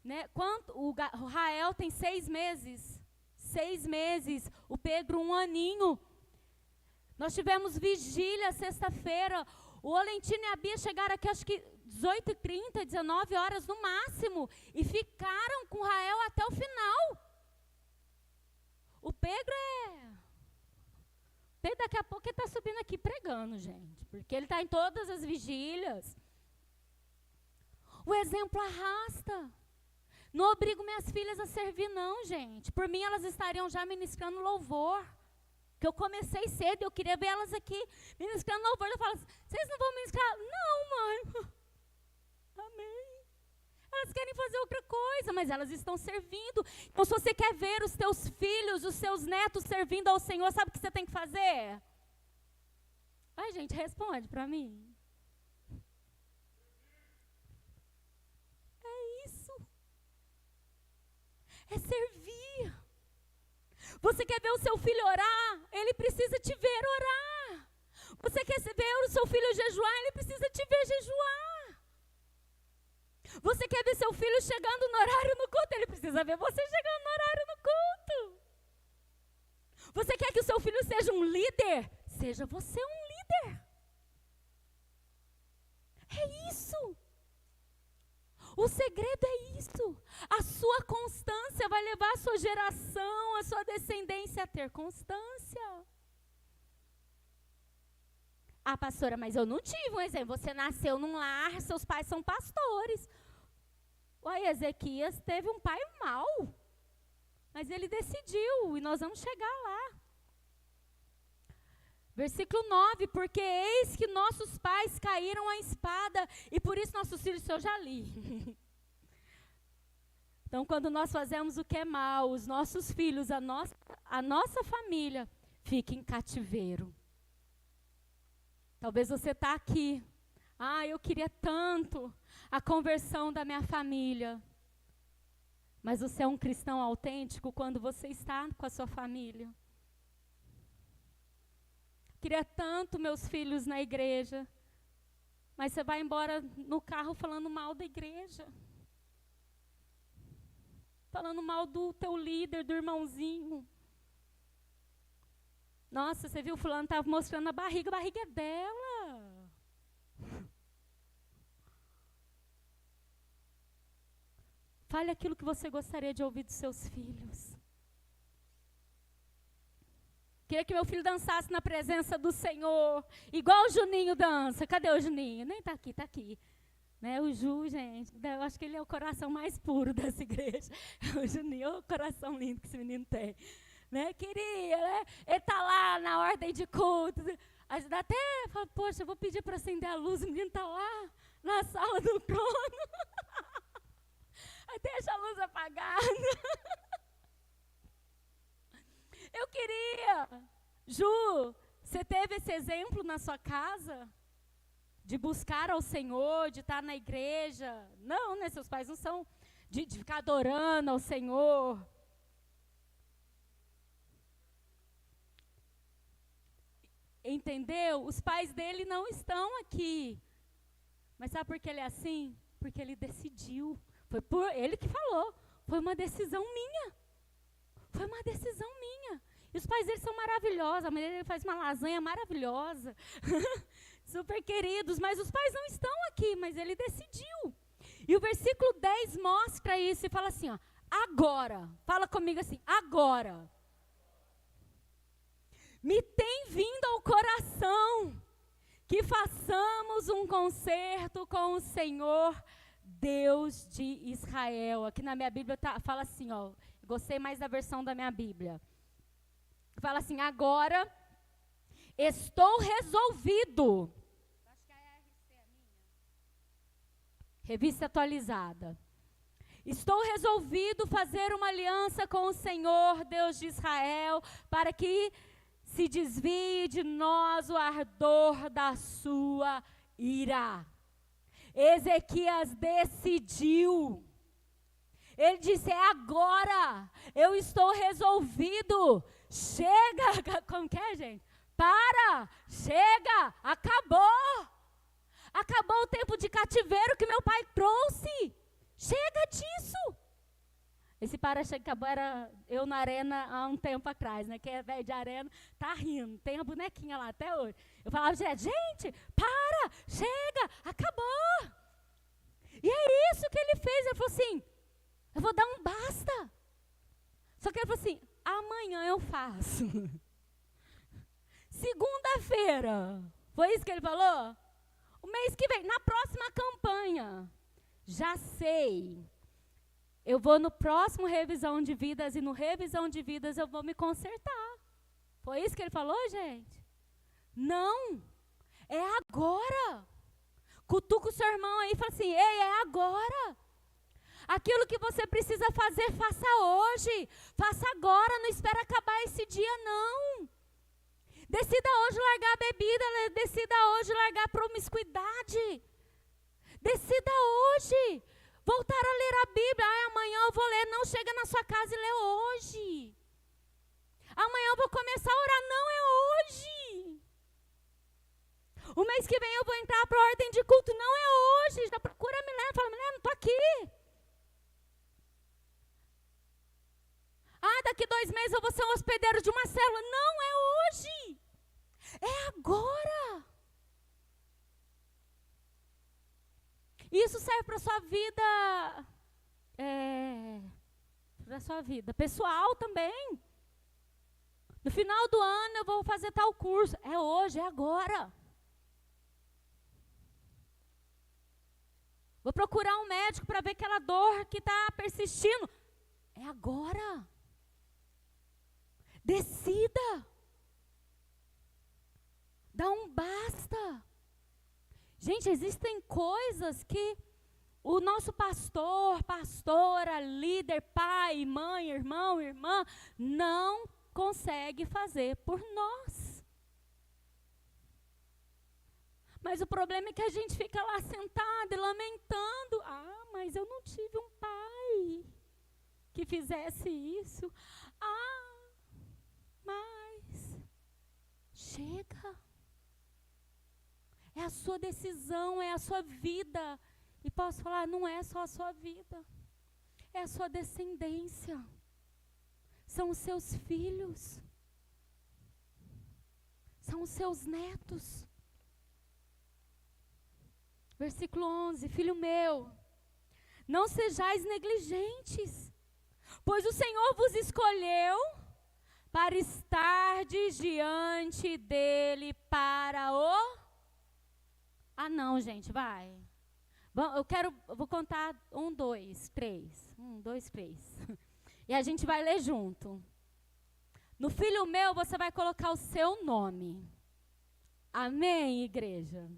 Né? O Rael tem 6 meses. 6 meses, o Pedro 1 aninho. Nós tivemos vigília sexta-feira. O Olentino e a Bia chegaram aqui, acho que 18h30, 19 horas no máximo, e ficaram com o Rael até o final. O Pedro daqui a pouco ele está subindo aqui pregando, gente, porque ele está em todas as vigílias. O exemplo arrasta. Não obrigo minhas filhas a servir, não, gente. Por mim, elas estariam já ministrando louvor. Porque eu comecei cedo, eu queria ver elas aqui ministrando louvor. Eu falo, vocês não vão ministrar? Não, mãe. Amém. Elas querem fazer outra coisa, mas elas estão servindo. Então, se você quer ver os teus filhos, os seus netos servindo ao Senhor, sabe o que você tem que fazer? Ai, gente, responde para mim. É servir. Você quer ver o seu filho orar? Ele precisa te ver orar. Você quer ver o seu filho jejuar? Ele precisa te ver jejuar. Você quer ver seu filho chegando no horário no culto? Ele precisa ver você chegando no horário no culto. Você quer que o seu filho seja um líder? Seja você um líder. É isso. O segredo é isso. A sua constância vai levar a sua geração, a sua descendência a ter constância. Ah, pastora, mas eu não tive um exemplo. Você nasceu num lar, seus pais são pastores. Uai, Ezequias teve um pai mau, mas ele decidiu, e nós vamos chegar lá. Versículo 9, porque eis que nossos pais caíram à espada, e por isso nossos filhos, eu já li. Então, quando nós fazemos o que é mal, os nossos filhos, a nossa família, fica em cativeiro. Talvez você está aqui, eu queria tanto a conversão da minha família. Mas você é um cristão autêntico quando você está com a sua família. Queria tanto meus filhos na igreja, mas você vai embora no carro falando mal da igreja. Falando mal do teu líder, do irmãozinho. Nossa, você viu, fulano estava mostrando a barriga é dela. Fale aquilo que você gostaria de ouvir dos seus filhos. Queria que meu filho dançasse na presença do Senhor, igual o Juninho dança. Cadê o Juninho? Nem está aqui, está aqui. Né, o Ju, gente, eu acho que ele é o coração mais puro dessa igreja. O Juninho, o coração lindo que esse menino tem. Né, queria, né? Ele está lá na ordem de culto. Dá até, fala, poxa, eu vou pedir para acender a luz, o menino está lá na sala do trono. Aí deixa a luz apagada. Eu queria. Ju, você teve esse exemplo na sua casa? De buscar ao Senhor, de estar na igreja? Não, né? Seus pais não são de ficar adorando ao Senhor. Entendeu? Os pais dele não estão aqui. Mas sabe por que ele é assim? Porque ele decidiu. Foi por ele que falou. Foi uma decisão minha. Foi uma decisão minha. E os pais dele são maravilhosos. A mulher dele faz uma lasanha maravilhosa. Super queridos. Mas os pais não estão aqui. Mas ele decidiu. E o versículo 10 mostra isso. E fala assim, ó. Agora. Fala comigo assim. Agora. Me tem vindo ao coração que façamos um concerto com o Senhor, Deus de Israel. Aqui na minha Bíblia fala assim, ó, gostei mais da versão da minha Bíblia. Fala assim, agora estou resolvido. Acho que a RC é minha. Revista atualizada. Estou resolvido fazer uma aliança com o Senhor, Deus de Israel, para que se desvie de nós o ardor da sua ira. Ezequias decidiu. Ele disse, é agora, eu estou resolvido. Chega, como que é, gente? Para, chega, acabou. Acabou o tempo de cativeiro que meu pai trouxe. Chega disso. Esse para, chega, acabou, era eu na arena há um tempo atrás, né? Quem é velho de arena tá rindo, tem a bonequinha lá até hoje. Eu falava direto, gente, para, chega, acabou. E é isso que ele fez, ele falou assim, eu vou dar um basta. Só que ele falou assim, amanhã eu faço. Segunda-feira, foi isso que ele falou? O mês que vem, na próxima campanha, já sei. Eu vou no próximo revisão de vidas e no revisão de vidas eu vou me consertar. Foi isso que ele falou, gente? Não, é agora. Cutuca o seu irmão aí e fala assim, ei, é agora. Aquilo que você precisa fazer, faça hoje. Faça agora, não espera acabar esse dia, não. Decida hoje largar a bebida, decida hoje largar a promiscuidade. Decida hoje. Voltar a ler a Bíblia. Amanhã eu vou ler. Não, chega na sua casa e lê hoje. Amanhã eu vou começar a orar. Não, é hoje. O mês que vem eu vou entrar para a ordem de culto. Não, é hoje. Já procura a Milena. Fala, Milena, não estou aqui. Daqui 2 meses eu vou ser um hospedeiro de uma célula. Não, é hoje. É agora. Isso serve para a sua vida, para a sua vida pessoal também. No final do ano eu vou fazer tal curso. É hoje, é agora. Vou procurar um médico para ver aquela dor que está persistindo. É agora. Decida. Dá um basta. Gente, existem coisas que o nosso pastor, pastora, líder, pai, mãe, irmão, irmã, não consegue fazer por nós. Mas o problema é que a gente fica lá sentado e lamentando. Mas eu não tive um pai que fizesse isso. Mas chega. É a sua decisão, é a sua vida. E posso falar, não é só a sua vida. É a sua descendência. São os seus filhos. São os seus netos. Versículo 11, filho meu, não sejais negligentes, pois o Senhor vos escolheu para estardes diante dele para o... Ah, não, gente, vai. Eu vou contar 1, 2, 3. 1, 2, 3. E a gente vai ler junto. No filho meu, você vai colocar o seu nome. Amém, igreja?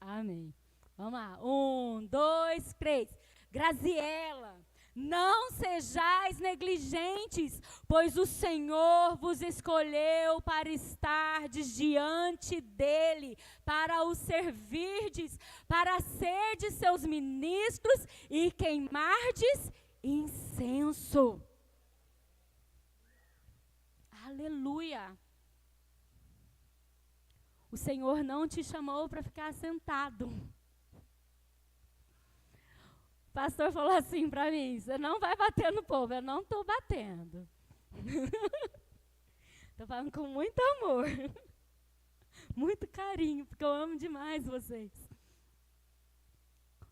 Amém. Vamos lá. 1, 2, 3. Graziela, não sejais negligentes, pois o Senhor vos escolheu para estardes diante dele, para o servirdes, para serdes seus ministros e queimardes incenso. Aleluia. O Senhor não te chamou para ficar sentado. O pastor falou assim para mim: você não vai bater no povo. Eu não estou batendo. Estou falando com muito amor. Muito carinho, porque eu amo demais vocês.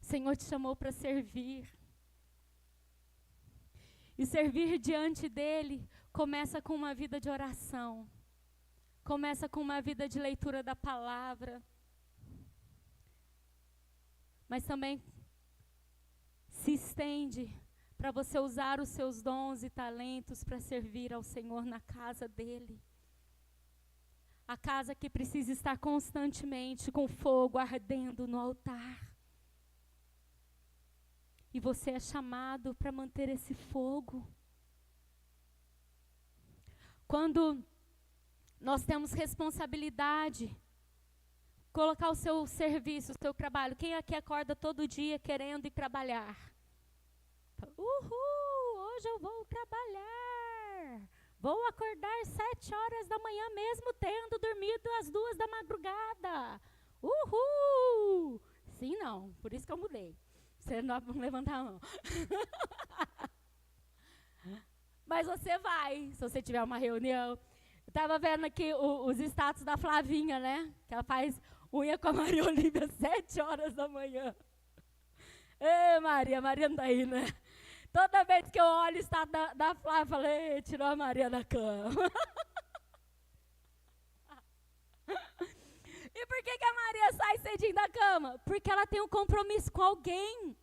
O Senhor te chamou para servir. E servir diante dele começa com uma vida de oração. Começa com uma vida de leitura da palavra. Mas também se estende para você usar os seus dons e talentos para servir ao Senhor na casa dele. A casa que precisa estar constantemente com fogo ardendo no altar. E você é chamado para manter esse fogo. Quando nós temos responsabilidade, colocar o seu serviço, o seu trabalho. Quem aqui acorda todo dia querendo ir trabalhar? Uhul, hoje eu vou trabalhar. Vou acordar 7 horas da manhã mesmo tendo dormido às 2 da madrugada. Uhul! Sim, não, por isso que eu mudei. Você não levantar a mão. Mas você vai, se você tiver uma reunião. Eu estava vendo aqui os status da Flavinha, né? Que ela faz unha com a Maria Olívia às 7 horas da manhã. Ê, Maria não tá aí, né? Toda vez que eu olho o status da Flávia, eu falo: ei, tirou a Maria da cama. E por que a Maria sai cedinho da cama? Porque ela tem um compromisso com alguém.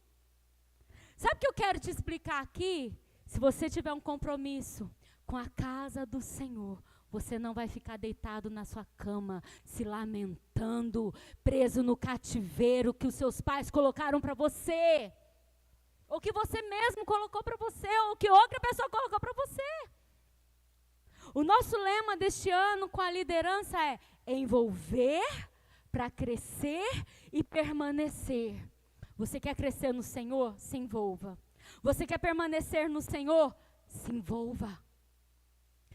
Sabe o que eu quero te explicar aqui? Se você tiver um compromisso com a casa do Senhor, você não vai ficar deitado na sua cama, se lamentando, preso no cativeiro que os seus pais colocaram para você. Ou que você mesmo colocou para você, ou que outra pessoa colocou para você. O nosso lema deste ano com a liderança é envolver para crescer e permanecer. Você quer crescer no Senhor? Se envolva. Você quer permanecer no Senhor? Se envolva.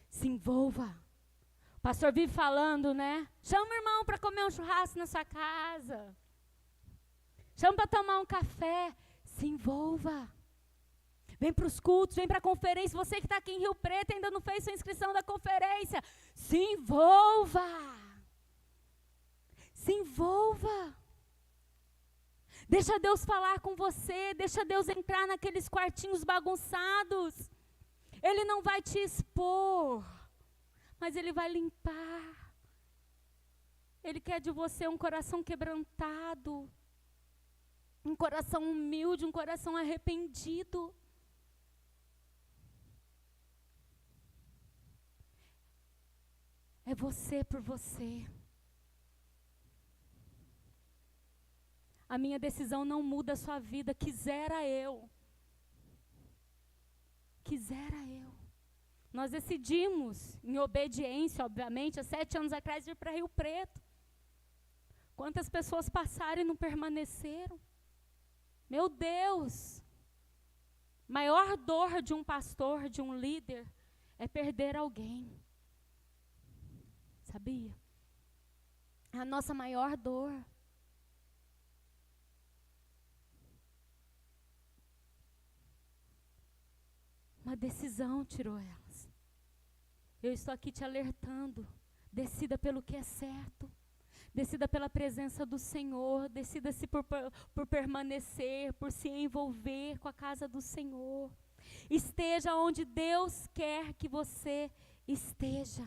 Se envolva. O pastor vive falando, né? Chama o irmão para comer um churrasco na sua casa. Chama para tomar um café. Se envolva. Vem para os cultos, vem para a conferência. Você que está aqui em Rio Preto ainda não fez sua inscrição da conferência. Se envolva. Se envolva. Deixa Deus falar com você. Deixa Deus entrar naqueles quartinhos bagunçados. Ele não vai te expor, mas Ele vai limpar. Ele quer de você um coração quebrantado, um coração humilde, um coração arrependido. É você por você. A minha decisão não muda a sua vida, quisera eu. Quisera eu. Nós decidimos, em obediência, obviamente, há 7 anos atrás, ir para Rio Preto. Quantas pessoas passaram e não permaneceram? Meu Deus! Maior dor de um pastor, de um líder, é perder alguém. Sabia? É a nossa maior dor. Uma decisão tirou elas. Eu estou aqui te alertando. Decida pelo que é certo. Decida pela presença do Senhor. Decida-se por permanecer, por se envolver com a casa do Senhor. Esteja onde Deus quer que você esteja.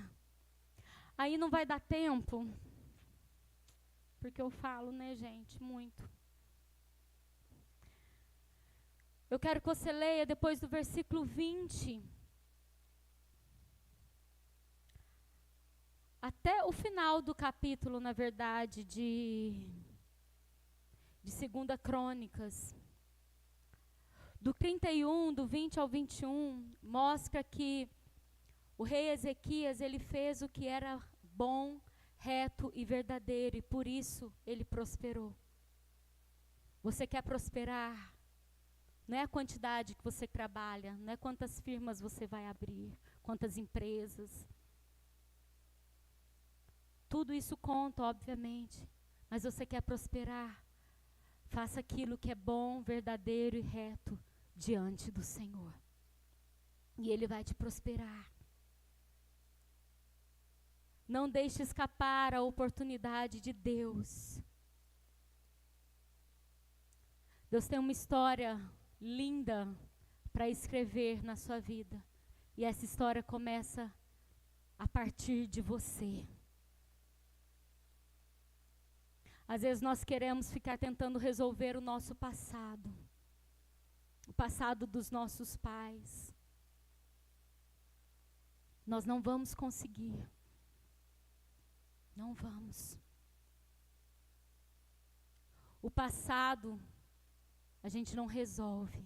Aí não vai dar tempo, porque eu falo, né, gente, muito. Eu quero que você leia depois do versículo 20. Até o final do capítulo, na verdade, de 2 Crônicas. Do 31, do 20 ao 21, mostra que o rei Ezequias, ele fez o que era bom, reto e verdadeiro, e por isso ele prosperou. Você quer prosperar? Não é a quantidade que você trabalha, não é quantas firmas você vai abrir, quantas empresas. Tudo isso conta, obviamente, mas você quer prosperar. Faça aquilo que é bom, verdadeiro e reto diante do Senhor. E Ele vai te prosperar. Não deixe escapar a oportunidade de Deus. Deus tem uma história linda para escrever na sua vida. E essa história começa a partir de você. Às vezes nós queremos ficar tentando resolver o nosso passado. O passado dos nossos pais. Nós não vamos conseguir. Não vamos. O passado a gente não resolve.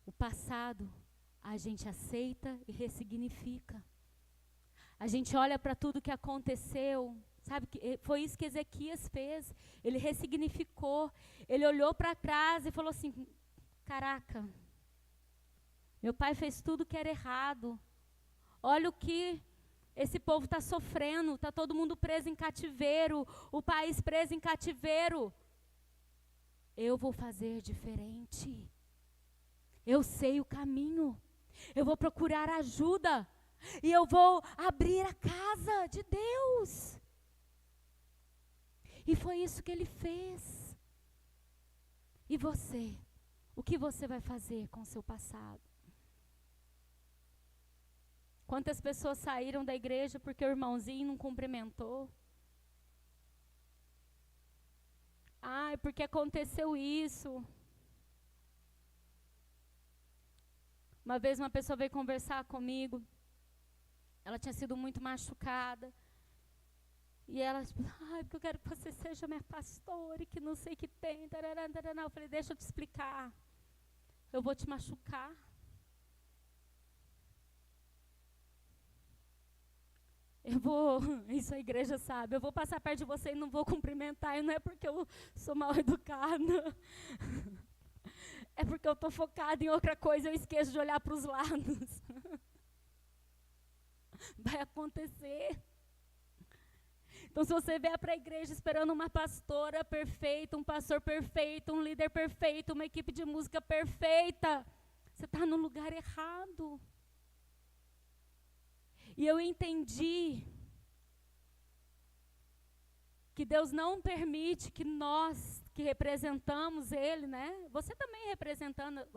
O passado a gente aceita e ressignifica. A gente olha para tudo que aconteceu, sabe? Foi isso que Ezequias fez. Ele ressignificou. Ele olhou para trás e falou assim: caraca, meu pai fez tudo que era errado. Olha o que esse povo está sofrendo. Está todo mundo preso em cativeiro. O país preso em cativeiro. Eu vou fazer diferente. Eu sei o caminho. Eu vou procurar ajuda. E eu vou abrir a casa de Deus. E foi isso que ele fez. E você? O que você vai fazer com o seu passado? Quantas pessoas saíram da igreja porque o irmãozinho não cumprimentou? Ai, porque aconteceu isso. Uma vez uma pessoa veio conversar comigo. Ela tinha sido muito machucada. E ela, tipo, ai, porque eu quero que você seja minha pastora e que não sei o que tem. Tarará, tarará. Eu falei, deixa eu te explicar. Eu vou te machucar. Eu vou, isso a igreja sabe, eu vou passar perto de você e não vou cumprimentar. E não é porque eu sou mal educada. É porque eu estou focada em outra coisa, eu esqueço de olhar para os lados. Vai acontecer. Então, se você vier para a igreja esperando uma pastora perfeita, um pastor perfeito, um líder perfeito, uma equipe de música perfeita, você está no lugar errado. E eu entendi que Deus não permite que nós, que representamos Ele, né? Você também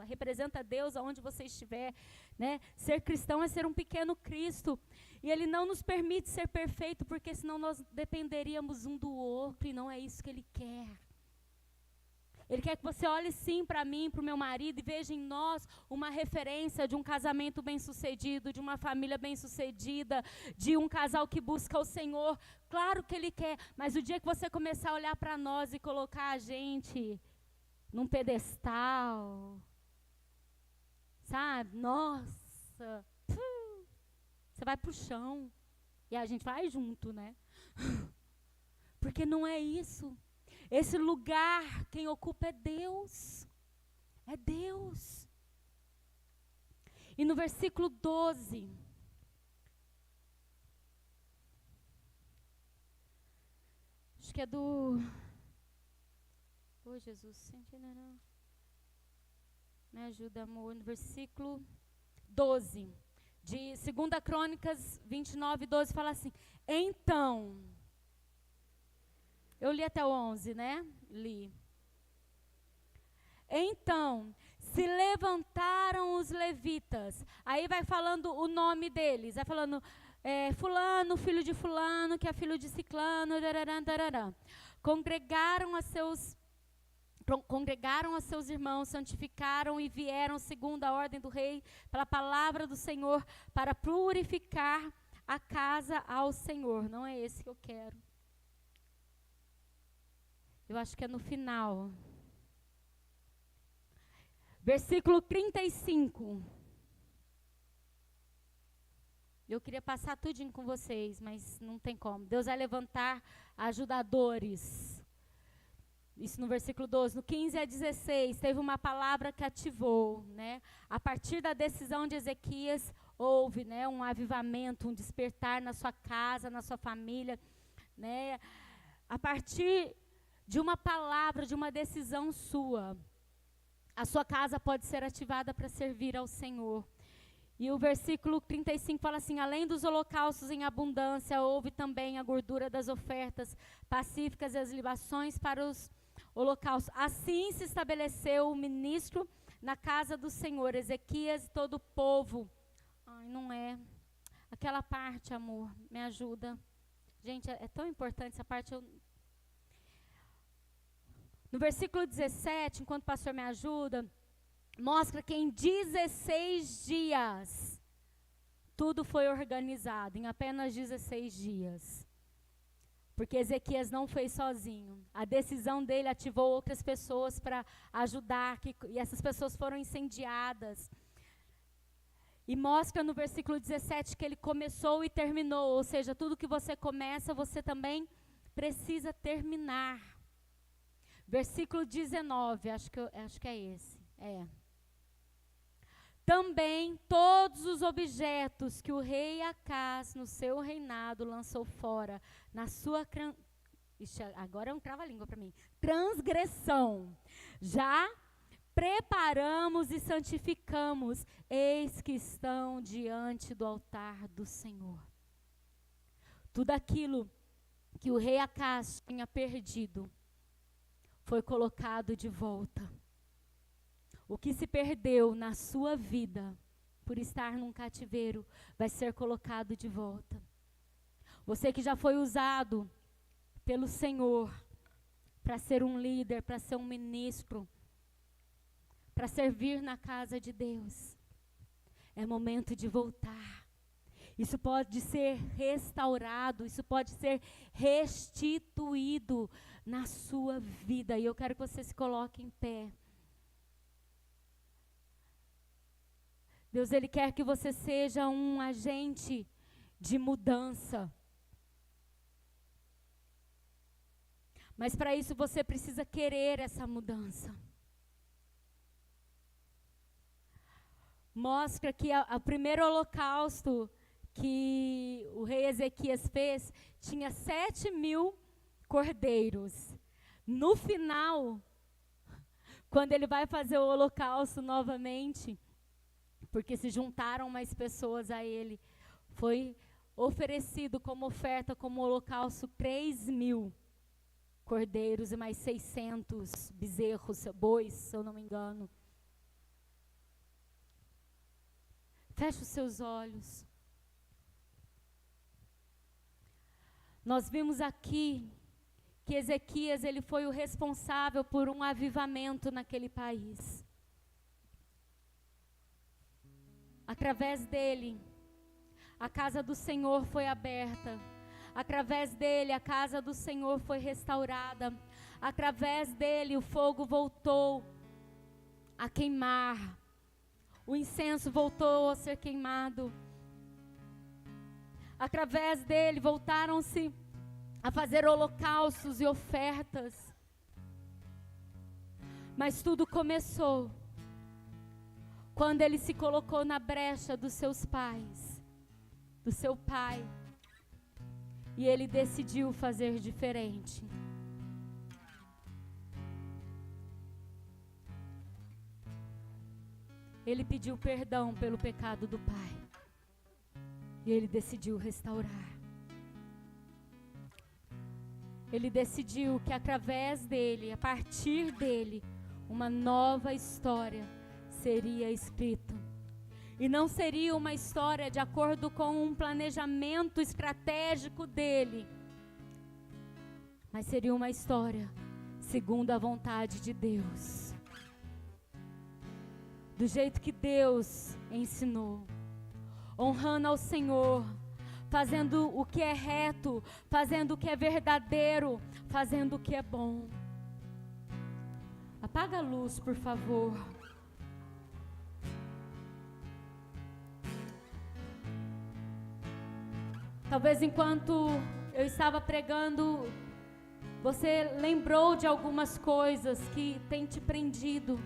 representa Deus aonde você estiver, né? Ser cristão é ser um pequeno Cristo. E Ele não nos permite ser perfeito, porque senão nós dependeríamos um do outro, e não é isso que Ele quer. Ele quer que você olhe sim para mim, para o meu marido, e veja em nós uma referência de um casamento bem-sucedido, de uma família bem-sucedida, de um casal que busca o Senhor. Claro que Ele quer, mas o dia que você começar a olhar para nós e colocar a gente num pedestal, sabe? Nossa, você vai para o chão. E a gente vai junto, né? Porque não é isso. Esse lugar, quem ocupa é Deus. É Deus. E no versículo 12. Acho que é do... Jesus, não. Me ajuda, amor. No versículo 12. De 2 Crônicas 29, 12, fala assim: então... Eu li até o 11, né? Li. Então, se levantaram os levitas. Aí vai falando o nome deles. Vai falando fulano, filho de fulano, que é filho de ciclano. Darará, darará. Congregaram a seus irmãos, santificaram e vieram segundo a ordem do rei, pela palavra do Senhor, para purificar a casa ao Senhor. Não é esse que eu quero. Eu acho que é no final. Versículo 35. Eu queria passar tudinho com vocês, mas não tem como. Deus vai levantar ajudadores. Isso no versículo 12. No 15 a 16, teve uma palavra que ativou, né? A partir da decisão de Ezequias, houve, né, um avivamento, um despertar na sua casa, na sua família, né? A partir de uma palavra, de uma decisão sua, a sua casa pode ser ativada para servir ao Senhor. E o versículo 35 fala assim: além dos holocaustos em abundância, houve também a gordura das ofertas pacíficas e as libações para os holocaustos. Assim se estabeleceu o ministro na casa do Senhor, Ezequias e todo o povo. Ai, não é. Aquela parte, amor, me ajuda. Gente, é tão importante essa parte. No versículo 17, enquanto o pastor me ajuda, mostra que em 16 dias, tudo foi organizado, em apenas 16 dias. Porque Ezequias não fez sozinho. A decisão dele ativou outras pessoas para ajudar, e essas pessoas foram incendiadas. E mostra no versículo 17 que ele começou e terminou, ou seja, tudo que você começa, você também precisa terminar. Versículo 19, acho que é esse. Também todos os objetos que o rei Acaz, no seu reinado, lançou fora, na sua... agora é um trava-língua para mim. Transgressão. Já preparamos e santificamos, eis que estão diante do altar do Senhor. Tudo aquilo que o rei Acaz tinha perdido foi colocado de volta. O que se perdeu na sua vida, por estar num cativeiro, vai ser colocado de volta. Você que já foi usado pelo Senhor para ser um líder, para ser um ministro, para servir na casa de Deus, é momento de voltar. Isso pode ser restaurado, isso pode ser restituído na sua vida. E eu quero que você se coloque em pé. Deus, Ele quer que você seja um agente de mudança. Mas para isso você precisa querer essa mudança. Mostra que o primeiro holocausto que o rei Ezequias fez, tinha 7.000 cordeiros. No final, quando ele vai fazer o holocausto novamente, porque se juntaram mais pessoas a ele, foi oferecido como oferta, como holocausto, 3.000 cordeiros e mais 600 bezerros, bois, se eu não me engano. Feche os seus olhos. Nós vimos aqui que Ezequias, ele foi o responsável por um avivamento naquele país. Através dele, a casa do Senhor foi aberta. Através dele, a casa do Senhor foi restaurada. Através dele, o fogo voltou a queimar. O incenso voltou a ser queimado. Através dele, voltaram-se a fazer holocaustos e ofertas. Mas tudo começou quando ele se colocou na brecha dos seus pais, do seu pai, e ele decidiu fazer diferente. Ele pediu perdão pelo pecado do pai. E ele decidiu restaurar. Ele decidiu que através dele, a partir dele, uma nova história seria escrita. E não seria uma história de acordo com um planejamento estratégico dele, mas seria uma história segundo a vontade de Deus. Do jeito que Deus ensinou, honrando ao Senhor, fazendo o que é reto, fazendo o que é verdadeiro, fazendo o que é bom. Apaga a luz, por favor. Talvez enquanto eu estava pregando, você lembrou de algumas coisas que têm te prendido.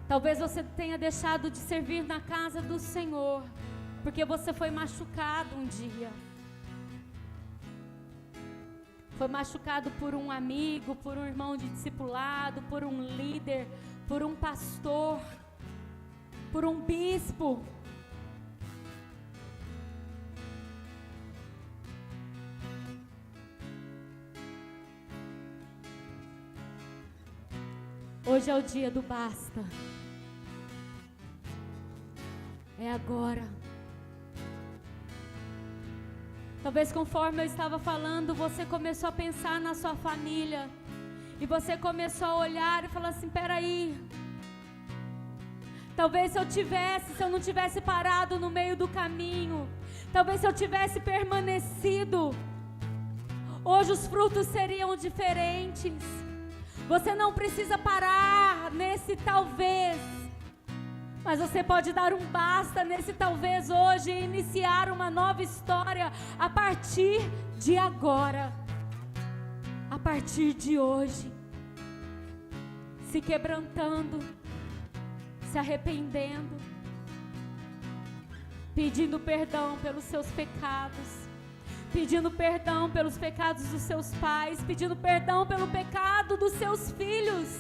Talvez você tenha deixado de servir na casa do Senhor, porque você foi machucado um dia. Foi machucado por um amigo, por um irmão de discipulado, por um líder, por um pastor, por um bispo. Hoje é o dia do basta. É agora. Talvez conforme eu estava falando, você começou a pensar na sua família. E você começou a olhar e falar assim, peraí. Talvez se eu não tivesse parado no meio do caminho. Talvez se eu tivesse permanecido, hoje os frutos seriam diferentes. Você não precisa parar nesse talvez, mas você pode dar um basta nesse talvez hoje e iniciar uma nova história a partir de agora, a partir de hoje, se quebrantando, se arrependendo, pedindo perdão pelos seus pecados, pedindo perdão pelos pecados dos seus pais, pedindo perdão pelo pecado dos seus filhos.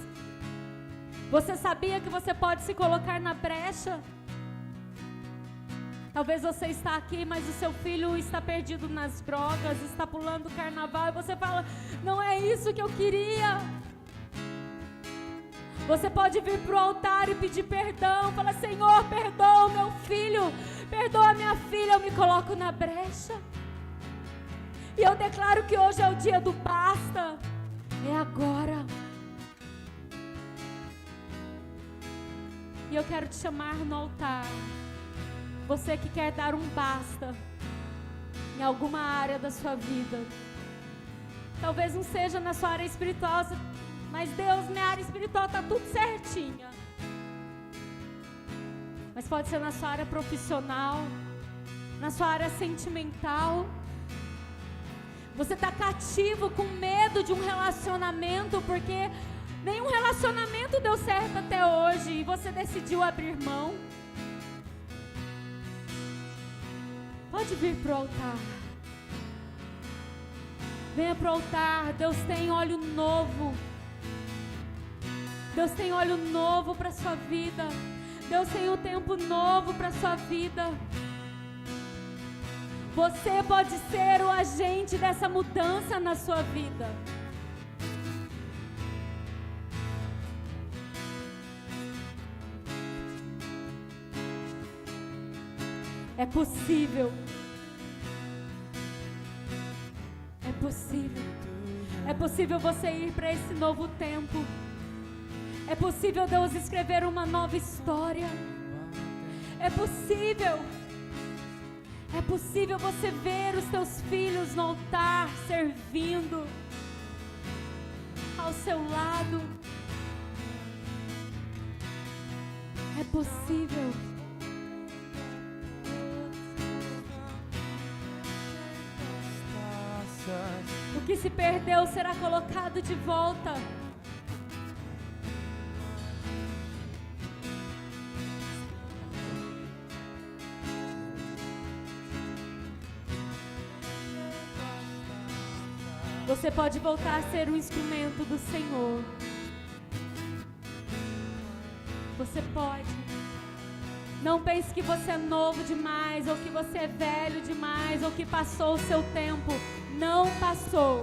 Você sabia que você pode se colocar na brecha? Talvez você está aqui, mas o seu filho está perdido nas drogas, está pulando o carnaval, e você fala, não é isso que eu queria. Você pode vir para o altar e pedir perdão, fala, Senhor, perdoa o meu filho, perdoa a minha filha, eu me coloco na brecha. E eu declaro que hoje é o dia do basta. É agora. E eu quero te chamar no altar. Você que quer dar um basta em alguma área da sua vida. Talvez não seja na sua área espiritual, mas Deus, minha área espiritual está tudo certinha. Mas pode ser na sua área profissional, na sua área sentimental. Você está cativo com medo de um relacionamento, porque nenhum relacionamento deu certo até hoje e você decidiu abrir mão. Pode vir para o altar. Venha para o altar. Deus tem óleo novo. Deus tem óleo novo para a sua vida. Deus tem um tempo novo para a sua vida. Você pode ser o agente dessa mudança na sua vida. É possível. É possível. É possível você ir para esse novo tempo. É possível Deus escrever uma nova história. É possível. É possível você ver os teus filhos no altar servindo ao seu lado. É possível. O que se perdeu será colocado de volta. Você pode voltar a ser um instrumento do Senhor. Você pode. Não pense que você é novo demais, ou que você é velho demais, ou que passou o seu tempo. Não passou.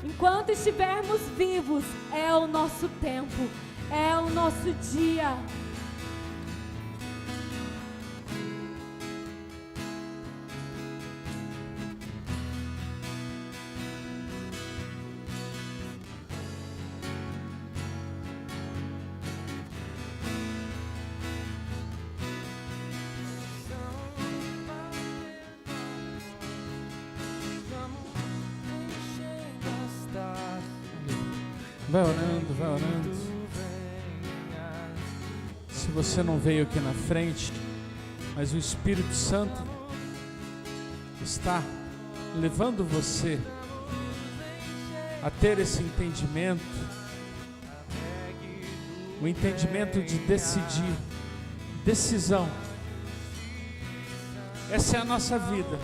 Enquanto estivermos vivos, é o nosso tempo, é o nosso dia. Vai orando, vai orando. Se você não veio aqui na frente, mas o Espírito Santo está levando você a ter esse entendimento, o entendimento de decidir, decisão. Essa é a nossa vida.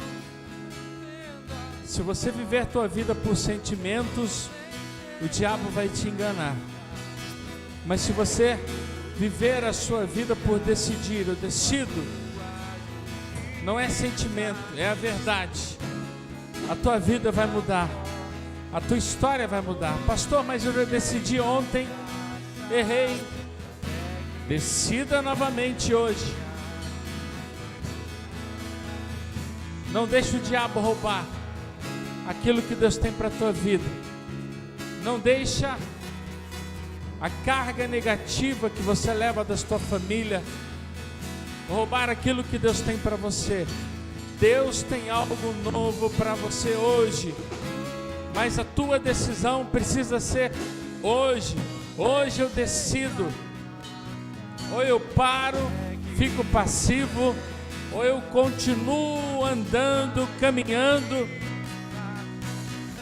Se você viver a tua vida por sentimentos, o diabo vai te enganar. Mas se você viver a sua vida por decidir, eu decido, não é sentimento, é a verdade. A tua vida vai mudar, a tua história vai mudar. Pastor, mas eu decidi ontem, errei. Decida novamente hoje. Não deixe o diabo roubar aquilo que Deus tem para a tua vida. Não deixa a carga negativa que você leva da sua família roubar aquilo que Deus tem para você. Deus tem algo novo para você hoje, mas a tua decisão precisa ser hoje. Hoje eu decido. Ou eu paro, fico passivo, ou eu continuo andando, caminhando.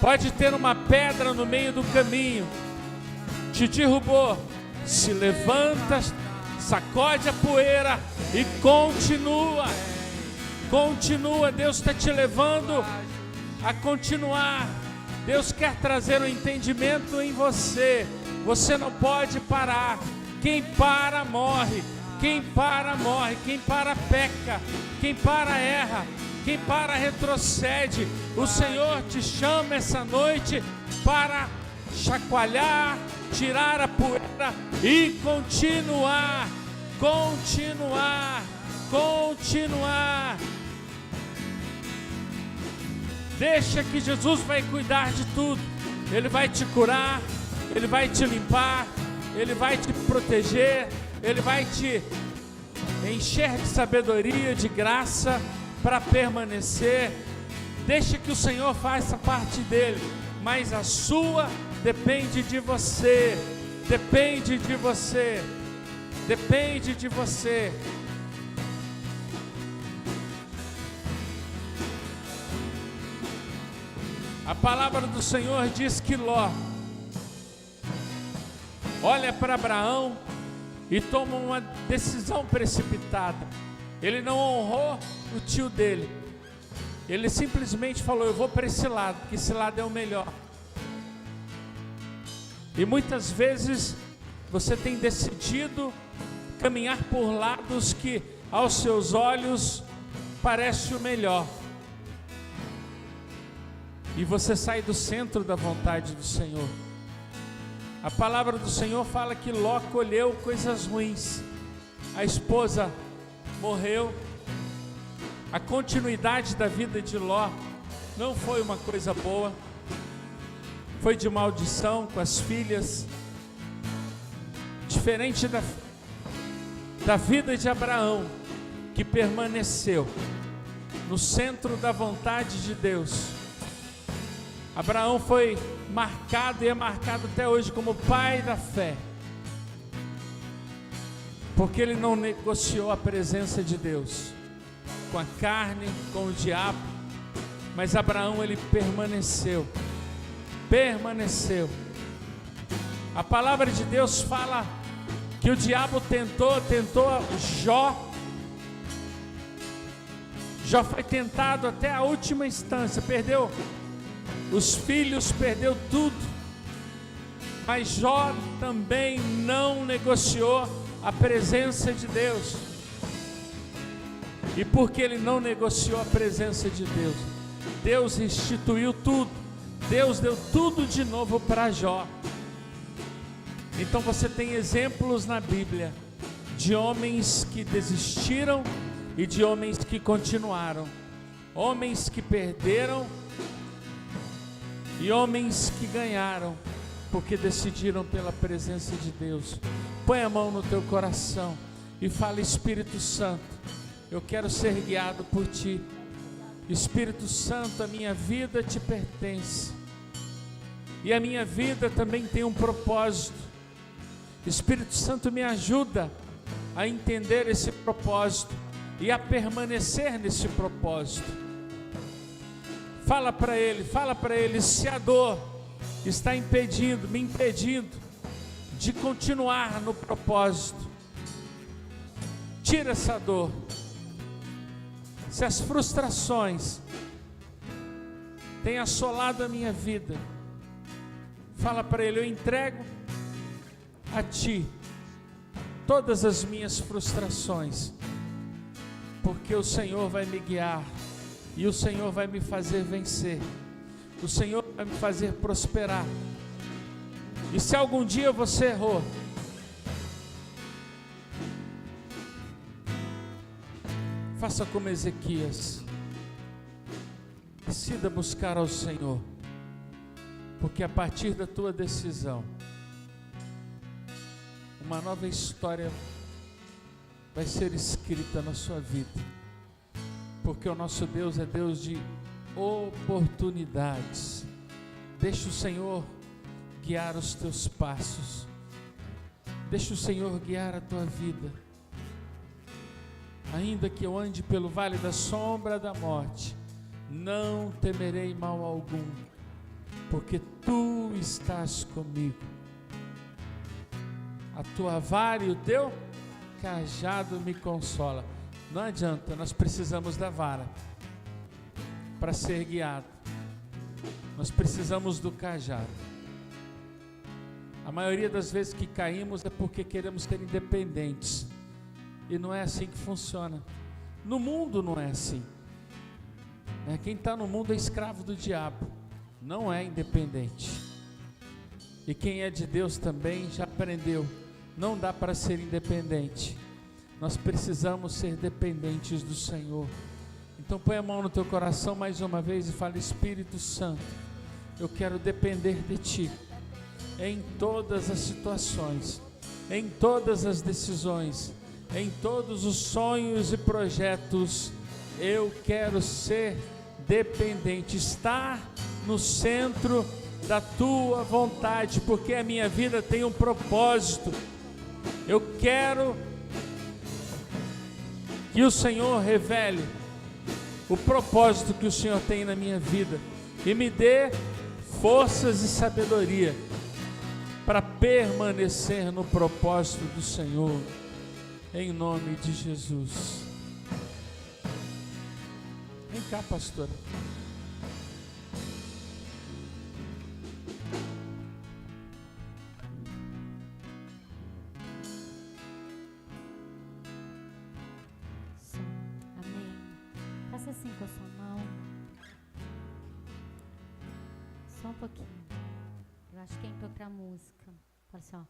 Pode ter uma pedra no meio do caminho, te derrubou, se levanta, sacode a poeira e continua. Continua, Deus está te levando a continuar. Deus quer trazer um entendimento em você. Você não pode parar. Quem para morre. Quem para morre. Quem para peca. Quem para erra. Quem para retrocede. O Senhor te chama essa noite para chacoalhar, tirar a poeira e continuar, continuar, continuar. Deixa que Jesus vai cuidar de tudo. Ele vai te curar, Ele vai te limpar, Ele vai te proteger, Ele vai te encher de sabedoria, de graça para permanecer. Deixa que o Senhor faça parte dele, mas a sua depende de você, depende de você, depende de você. A palavra do Senhor diz que Ló olha para Abraão e toma uma decisão precipitada. Ele não honrou o tio dele. Ele simplesmente falou: eu vou para esse lado, porque esse lado é o melhor. E muitas vezes você tem decidido caminhar por lados que aos seus olhos parece o melhor. E você sai do centro da vontade do Senhor. A palavra do Senhor fala que Ló colheu coisas ruins. A esposa morreu. A continuidade da vida de Ló não foi uma coisa boa. Foi de maldição com as filhas. Diferente da vida de Abraão, que permaneceu no centro da vontade de Deus. Abraão foi marcado e é marcado até hoje como pai da fé, porque ele não negociou a presença de Deus com a carne, com o diabo, mas Abraão, ele permaneceu. A palavra de Deus fala que o diabo tentou Jó. Jó foi tentado até a última instância, perdeu os filhos, perdeu tudo, mas Jó também não negociou a presença de Deus. E porque ele não negociou a presença de Deus, Deus restituiu tudo. Deus deu tudo de novo para Jó. Então você tem exemplos na Bíblia de homens que desistiram e de homens que continuaram, homens que perderam e homens que ganharam, porque decidiram pela presença de Deus. Põe a mão no teu coração e fala: Espírito Santo, eu quero ser guiado por Ti. Espírito Santo, a minha vida te pertence e a minha vida também tem um propósito. Espírito Santo, me ajuda a entender esse propósito e a permanecer nesse propósito. Fala para ele, se a dor está me impedindo de continuar no propósito, tira essa dor. Se as frustrações têm assolado a minha vida, fala para ele: eu entrego a Ti todas as minhas frustrações, porque o Senhor vai me guiar e o Senhor vai me fazer vencer, o Senhor vai me fazer prosperar. E se algum dia você errou, faça como Ezequias, decida buscar ao Senhor, porque a partir da tua decisão, uma nova história vai ser escrita na sua vida, porque o nosso Deus é Deus de oportunidades. Deixa o Senhor guiar os teus passos, deixa o Senhor guiar a tua vida. Ainda que eu ande pelo vale da sombra da morte, não temerei mal algum, porque Tu estás comigo. A tua vara e o teu cajado me consola. Não adianta, nós precisamos da vara para ser guiado. Nós precisamos do cajado. A maioria das vezes que caímos é porque queremos ser independentes. E não é assim que funciona. No mundo não é assim. Quem está no mundo é escravo do diabo, não é independente. E quem é de Deus também já aprendeu. Não dá para ser independente. Nós precisamos ser dependentes do Senhor. Então põe a mão no teu coração mais uma vez e fala: Espírito Santo, eu quero depender de Ti em todas as situações, em todas as decisões, em todos os sonhos e projetos. Eu quero ser dependente, estar no centro da Tua vontade, porque a minha vida tem um propósito. Eu quero que o Senhor revele o propósito que o Senhor tem na minha vida e me dê forças e sabedoria para permanecer no propósito do Senhor, em nome de Jesus. Vem cá, pastora. Amém. Faça assim com a sua mão. Só um pouquinho. Eu acho que é para outra música. Fala assim, ó.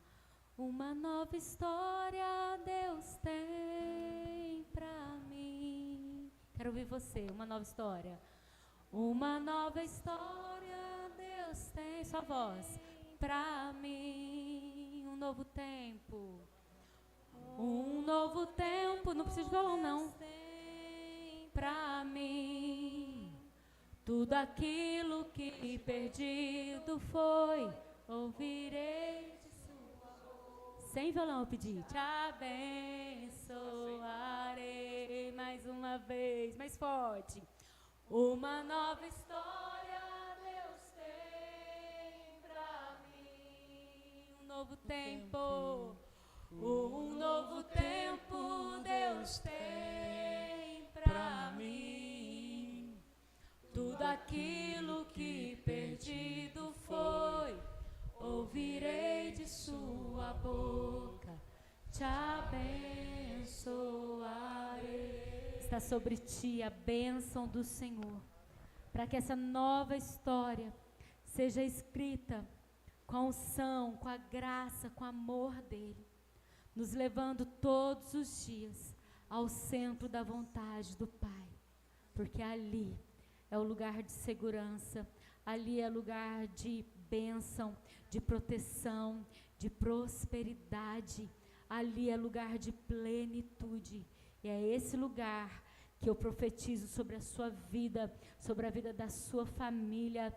Uma nova história Deus tem pra mim. Quero ouvir você. Uma nova história. Uma nova história Deus tem. Sua voz. Pra mim. Um novo tempo. Um novo tempo. Não precisa de violão, não. Pra mim. Tudo aquilo que perdido foi, ouvirei de sua voz. Sem violão eu pedi. Te abençoarei mais uma vez, mais forte. Uma nova história Deus tem pra mim. Um novo tempo. Um novo tempo Deus tem pra mim. Tudo aquilo que perdido foi, ouvirei de sua boca, te abençoarei. Está sobre ti a bênção do Senhor, para que essa nova história seja escrita com a unção, com a graça, com o amor dele, nos levando todos os dias ao centro da vontade do Pai, porque ali é o lugar de segurança, ali é lugar de bênção, de proteção, de prosperidade, ali é lugar de plenitude, e é esse lugar que eu profetizo sobre a sua vida, sobre a vida da sua família,